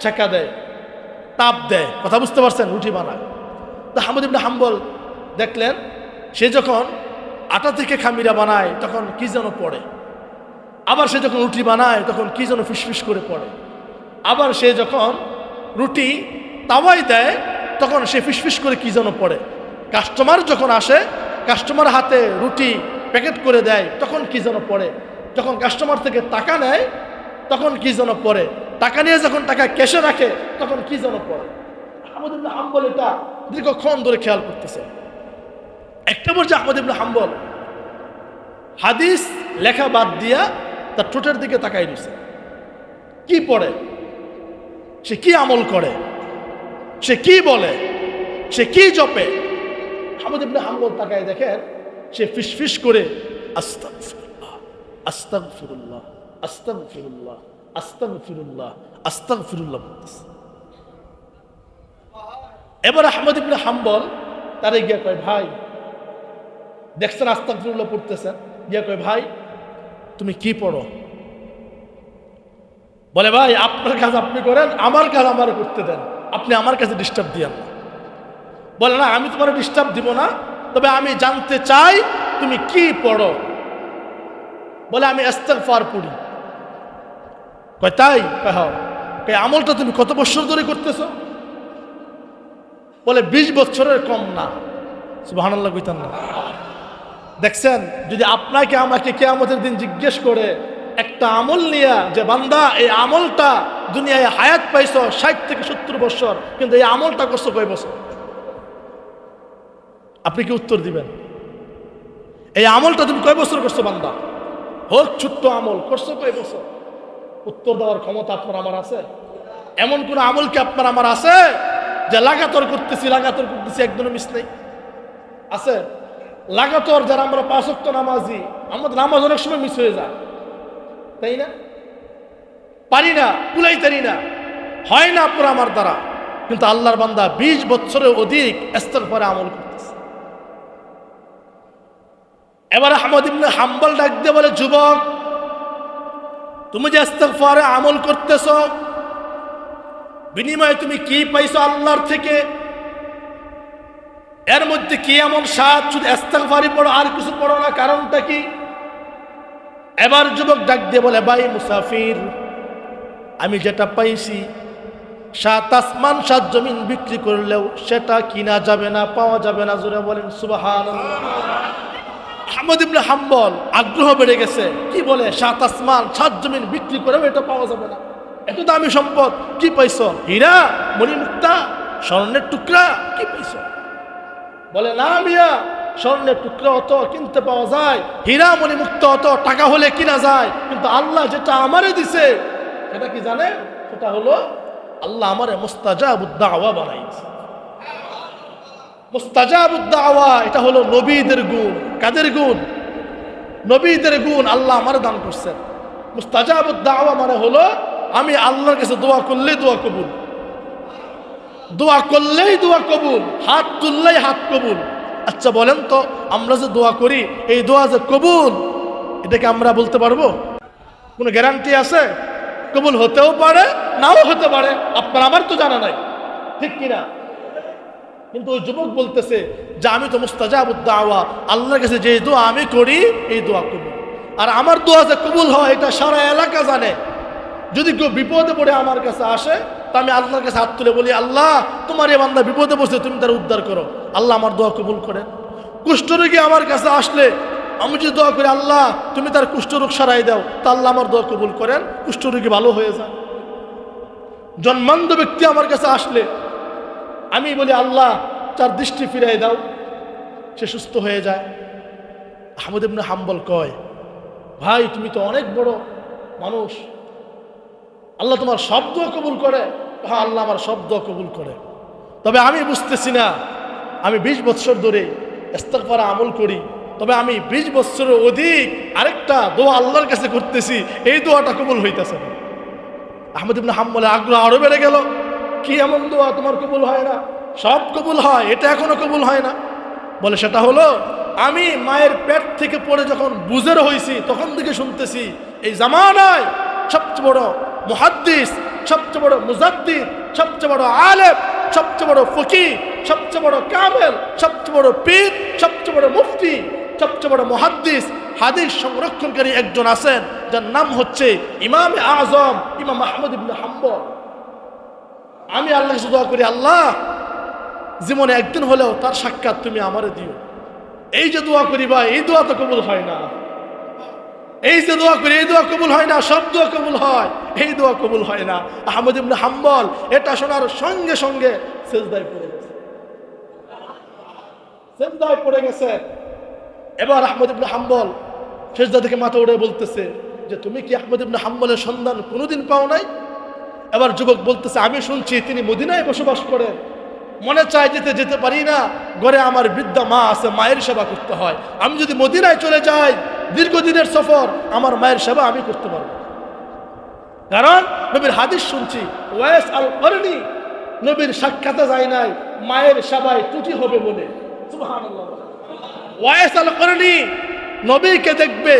ছেঁকা দেয়, তাপ দেয়। কথা বুঝতে পারছেন? রুটি বানায়। তো আহমদ ইবনে হাম্বল দেখলেন সে যখন আটা থেকে খামিরা বানায় তখন কি যেন পড়ে, আবার সে যখন রুটি বানায় তখন কি যেন ফিসফিস করে পড়ে, আবার সে যখন রুটি তাওয়ায় দেয় তখন সে ফিসফিস করে কি যেন পড়ে। কাস্টমার যখন আসে, কাস্টমার হাতে রুটি প্যাকেট করে দেয় তখন কি যেন পড়ে, যখন কাস্টমার থেকে টাকা নেয় তখন কি যেন পড়ে, টাকা নিয়ে যখন টাকা ক্যাশে রাখে তখন কি যেন পড়ে। আহমদ ইবনে হাম্বল এটা দীর্ঘক্ষণ ধরে খেয়াল করতেছে। একটা পর্যায়ে আহমদ ইবনে হাম্বল হাদিস লেখা বাদ দিয়া তার ঠোঁটের দিকে তাকাই দিছে। কি পড়ে, সে কি আমল করে, সে কি বলে, সে কি জপে। আহমদ ইবনে হাম্বল তাকায় দেখেন সে ফিসফিস করে আস্তাগফিরুল্লাহ, আস্তাগফিরুল্লাহ, আস্তাগফিরুল্লাহ, আস্তাগফিরুল্লাহ, আস্তাগফিরুল্লাহ বলতেছে। এবার আহমদ ইবনে হাম্বল তারে গিয়া কয়, ভাই দেখছেন আস্তাগফিরুল্লাহ পড়তেছেন, গিয়া কয় ভাই তুমি কি পড়ো? বলে ভাই আপনার কাজ আপনি করেন, আমার কাজ আমার করতে দেন, আপনি আমার কাছে ডিস্টার্ব দিয়েন না। বলে না আমি তোমার ডিস্টার্ব দিব না, তবে আমি জানতে চাই তুমি কি পড়ো। বলে আমি ইস্তিগফার পড়ি। কয় তাই? কয় আমলটা তুমি কত বছর ধরে করতেছো? বলে 20 বছরের কম না। সুবহানাল্লাহ কইতাম না? দেখছেন, যদি আপনাকে আমাকে কিয়ামতের দিন জিজ্ঞেস করে একটা আমল নিয়ে যে বান্দা এই আমলটা দুনিয়ায় হায়াত পাইছো 60 থেকে 70 বছর, কিন্তু এই আমলটা করছো কয় বছর, আপনি কি উত্তর দিবেন? এই আমলটা তুমি কয় বছর করছো বান্দা? হোক ছোট্ট আমল, করছো কয় বছর? উত্তর দেওয়ার ক্ষমতা আপনার আমার আছে? এমন কোন আমল কি আপনার আমার আছে যে লাগাতার করতেছি একদমই মিস নেই? আছে লাগাতার। যারা আমরা 5 ওয়াক্ত নামাজি, আমাদের নামাজ অনেক সময় মিস হয়ে যায়, তাই না? পারি না, কুলাইতারি না, হয় না আপনার আমার দ্বারা, কিন্তু আল্লাহর বান্দা 20 বছরের অধিক ইস্তিগফারে আমল করতেছে। এবার আহমদ ইবনে হাম্বল ডাক দিয়ে বলে, যুবক তুমি যে ইস্তিগফারে আমল করতেছো বিনিময়ে তুমি কি পাইছো আল্লাহর থেকে? এর মধ্যে কি এমন স্বাদ? শুধু ইস্তিগফারি পড়ো আর কিছু পড়ো না, কারণটা কি? এবার যুবক ডাক দিয়ে বলে, ভাই মুসাফির, আমি যেটা পাইছি 7 আসমান 7 জমিন বিক্রি করলেও সেটা কিনা যাবে না, পাওয়া যাবে না। জোরে বলেন সুবহানাল্লাহ। আহমদ ইবনে হাম্বল আগ্রহ বেড়ে গেছে। কি বলে? 7 আসমান 7 জমিন বিক্রি করেও এটা পাওয়া যাবে না? এত দামি সম্পদ কি পাইছো? হীরা, মণিমুক্তা, স্বর্ণের টুকরা কি পাইছো? বলে, না মিয়া, স্বর্ণের টুকরা অত কিনতে পাওয়া যায়, হীরা মণিমুক্তা অত টাকা হলে কিনা যায়, কিন্তু আল্লাহ যেটা আমারে দিছে সেটা কি জানে? সেটা হলো আল্লাহ আমারে মুস্তাজাবুদ দাওয়া বানাইছে। মুস্তাজাবুদ দাওয়া এটা হলো নবীদের গুণ। কাদের গুণ? নবীদের গুণ আল্লাহ আমারে দান করছেন। মুস্তাজাবুদ দাওয়া মানে হলো আমি আল্লাহর কাছে দোয়া করলেই দোয়া কবুল, দোয়া করলেই দোয়া কবুল, হাত তুললেই হাত কবুল। আচ্ছা বলেন তো, আমরা যে দোয়া করি এই দোয়া যে কবুল, এটাকে আমরা বলতে পারবো? কোনো গ্যারান্টি আছে? কবুল হতেও পারে, নাও হতে পারে, আপনার আমার তো জানা নাই, ঠিক কিনা? কিন্তু ওই যুবক বলতেছে যে আমি তো মুস্তাজাবুদ দাওয়া, আল্লাহর কাছে যে দোয়া আমি করি এই দোয়া কবুল। আর আমার দোয়া যে কবুল হয় এটা সারা এলাকা জানে। যদি কেউ বিপদে পড়ে আমার কাছে আসে, তা আমি আল্লাহর কাছে হাত তুলে বলি, আল্লাহ তোমার এই বান্দা বিপদে পড়ছে, তুমি তার উদ্ধার করো, আল্লাহ আমার দোয়া কবুল করেন। কুষ্ঠরোগী আমার কাছে আসলে আমি যদি দোয়া করি, আল্লাহ তুমি তার কুষ্ঠরোগ সারাই দাও, তা আল্লাহ আমার দোয়া কবুল করেন, কুষ্ঠরোগী ভালো হয়ে যায়। জন্মান্ধ ব্যক্তি আমার কাছে আসলে আমি বলি, আল্লাহ তার দৃষ্টি ফিরাই দাও, সে সুস্থ হয়ে যায়। আহমদ ইবনে হাম্বল কয়, ভাই তুমি তো অনেক বড় মানুষ, আল্লাহ তোমার সব দোয়া কবুল করে? হ্যাঁ, আল্লাহ আমার সব দোয়া কবুল করে, তবে আমি বুঝতেছি না, আমি 20 বছর ধরে ইস্তিগফার আমল করি, তবে আমি 20 বছরের অধিক আরেকটা দোয়া আল্লাহর কাছে করতেছি, এই দোয়াটা কবুল হইতেছে না। আহমদ ইবনে হাম্বলের আগ্রহ আরো বেড়ে গেল। কি এমন দোয়া তোমার কবুল হয় না? সব কবুল হয়, এটা এখনো কবুল হয় না? বলে, সেটা হলো আমি মায়ের পেট থেকে পড়ে যখন বুঝের হয়েছি তখন থেকে শুনতেছি এই জামানায় সবচেয়ে বড় মুহাদ্দিস, সবচেয়ে বড় মুজাদ্দিদ, সবচেয়ে বড় আলেম, সবচেয়ে বড় ফকিহ, সবচেয়ে বড় কামেল, সবচেয়ে বড় পীর, সবচেয়ে বড় মুফতি, সবচেয়ে বড় মুহাদ্দিস, হাদিস সংরক্ষণকারী একজন আছেন যার নাম হচ্ছে ইমাম আজম ইমাম আহমদ ইবনে হাম্বল। আমি আল্লাহর কাছে দোয়া করি, আল্লাহ জীবনে একদিন হলেও তার সাক্ষাৎ তুমি আমারে দিও। এই যে দোয়া করি ভাই, এই দোয়া তো কবুল হয় না। এই যে দোয়া করি এই দোয়া কবুল হয় না, সব দোয়া কবুল হয়, এই দোয়া কবুল হয় না। আহমদ ইবনে হাম্বল এটা শোনার সঙ্গে সঙ্গে সিজদায় পড়ে গেছে, সিজদায় পড়ে গেছে। এবার আহমদ ইবনে হাম্বল সিজদা থেকে মাথা উঠে বলতেছে যে তুমি কি আহমদ ইবনে হাম্বলের সন্ধান কোনোদিন পাও নাই? এবার যুবক বলতেছে, আমি শুনছি তিনি মদিনায় বসবাস করেন, মনে চায় যেতে যেতে পারি না, ঘরে আমার বৃদ্ধা মা আছে, মায়ের সেবা করতে হয়। আমি যদি মদিনায় চলে যাই, দীর্ঘদিনের সফর, আমার মায়ের সেবা আমি করতে পারবো, কারণ নবীর হাদিস শুনছি, ওয়াইস আল করনি নবীর সাক্ষাতে যায় নাই মায়ের সেবায় ত্রুটি হবে বলে। সুবহানাল্লাহ। ওয়াইস আল করনি নবীকে দেখবে,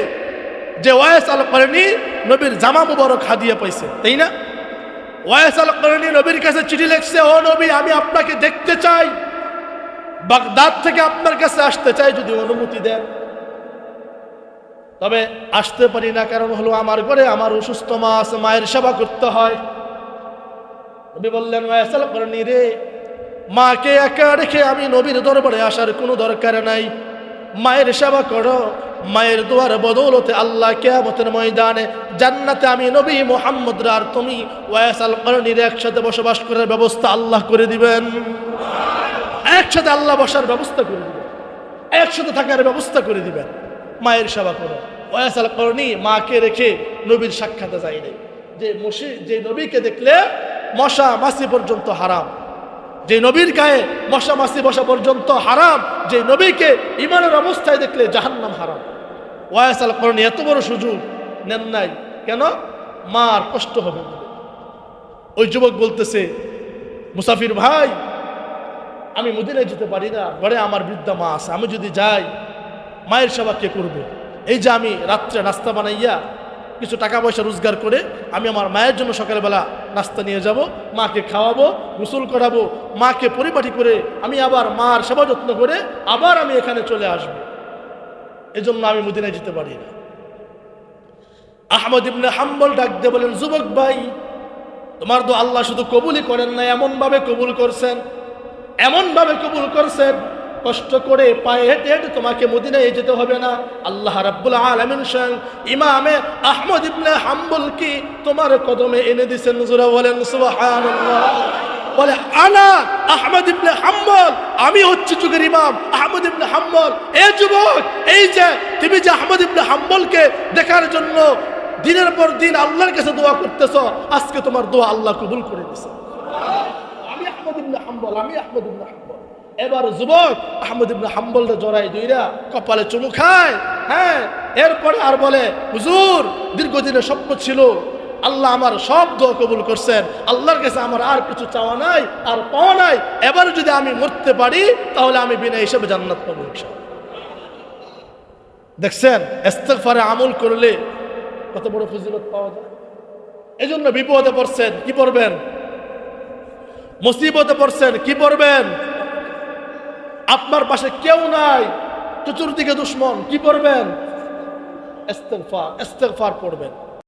যে ওয়াইস আল করনি নবীর জামা মুবারক হাদিয়া পাইছে, তাই না? ওয়াইস আল করনি নবীর কাছে চিঠি লিখছে, ও নবী আমি আপনাকে দেখতে চাই, বাগদাদ থেকে আপনার কাছে আসতে চাই, যদি অনুমতি দেন। তবে আসতে পারি না, কারণ হলো আমার ঘরে আমার অসুস্থ মা আছে, মায়ের সেবা করতে হয়। নবী বললেন, ওয়াইস আল করনি রে, মাকে একা রেখে আমি নবীর দরবারে আসার কোনো দরকার নাই, মায়ের সেবা করো, মায়ের দোয়ার বদৌলতে আল্লাহ কিয়ামতের ময়দানে জান্নাতে আমি নবী মুহাম্মদ আর তুমি ওয়াইস আল করনির একসাথে বসবাস করার ব্যবস্থা আল্লাহ করে দিবেন। একসাথে আল্লাহ বসার ব্যবস্থা করে দিবেন, একসাথে থাকার ব্যবস্থা করে দিবেন। মায়ের সেবা করো। ওয়াইস আল করনি মাকে রেখে নবীর সাক্ষাতে যায় নাই। যে নবীকে দেখলে মশা মাছি পর্যন্ত হারাম, যে নবীর গায়ে মশা মাছি বসা পর্যন্ত হারাম, যে নবীকে ইমানের অবস্থায় দেখলে জাহান্নাম হারাম। ওয়াইস আল করনি এত বড় সুযোগ নেন নাই কেন? মার কষ্ট হবে বলে। ওই যুবক বলতেছে, মুসাফির ভাই আমি মদিনায় যেতে পারি না, ঘরে আমার বৃদ্ধা মা আছে, আমি যদি যাই মায়ের সেবা কে করবে? এই যে আমি রাত্রে নাস্তা বানাইয়া কিছু টাকা পয়সা রোজগার করে আমি আমার মায়ের জন্য সকালবেলা নাস্তা নিয়ে যাব, মাকে খাওয়াবো, গোসল করাবো, মাকে পরিপাটি করে আমি আবার মার সেবা যত্ন করে আবার আমি এখানে চলে আসব। এজন্য আমি মদিনায় যেতে পারি না। আহমদ ইবনে হাম্বল ডাক দিয়ে বলেন, যুবক ভাই, তোমার তো আল্লাহ শুধু কবুলই করেন না, এমনভাবে কবুল করছেন, এমনভাবে কবুল করছেন, কষ্ট করে পায়ে হেঁটে হেঁটে তোমাকে মদিনায় যেতে হবে না। আল্লাহ রাব্বুল আলামিন স্বয়ং ইমামে আহমদ ইবনে হাম্বল কি তোমার কদমে এনে দিয়েছেন। জোরে বলেন সুবহানাল্লাহ। বলে, আনা আহমদ ইবনে হাম্বল, আমি হচ্ছে যুগের ইমাম আহমদ ইবনে হাম্বল। এই যুবক, এই যে তুমি যে আহমদ ইবনে হাম্বলকে দেখার জন্য দিনের পর দিন আল্লাহর কাছে দোয়া করতেছ, আজকে তোমার দোয়া আল্লাহ কবুল করে দিয়েছে। আমি আহমদ ইবনে হাম্বল, আমি আহমদ ইবনে হাম্বল। এবার যুবক আহমদ ইবনে হাম্বলরে জড়াই দুইরা কপালে চুমু খায়। হ্যাঁ, এরপরে আর বলে, হুজুর, দীর্ঘদিনের স্বপ্ন ছিল, আল্লাহ আমার সব দোয়া কবুল করছেন, আল্লাহর কাছে আমার আর কিছু চাওয়া নাই, আর পাওয়া নাই। এবার যদি আমি মরতে পারি তাহলে আমি বিনা হিসেবে জান্নাত পাবো ইনশাআল্লাহ। দেখছেন, ইস্তিগফারে আমল করলে কত বড় ফজিলত পাওয়া যায়। এজন্য বিপদে পড়ছেন, কি পড়বেন? মুসিবতে পড়ছেন, কি পড়বেন? আপনার পাশে কেউ নাই, চতুর্দিকে দুশ্মন, কি পড়বেন? ইস্তিগফার, ইস্তিগফার পড়বেন।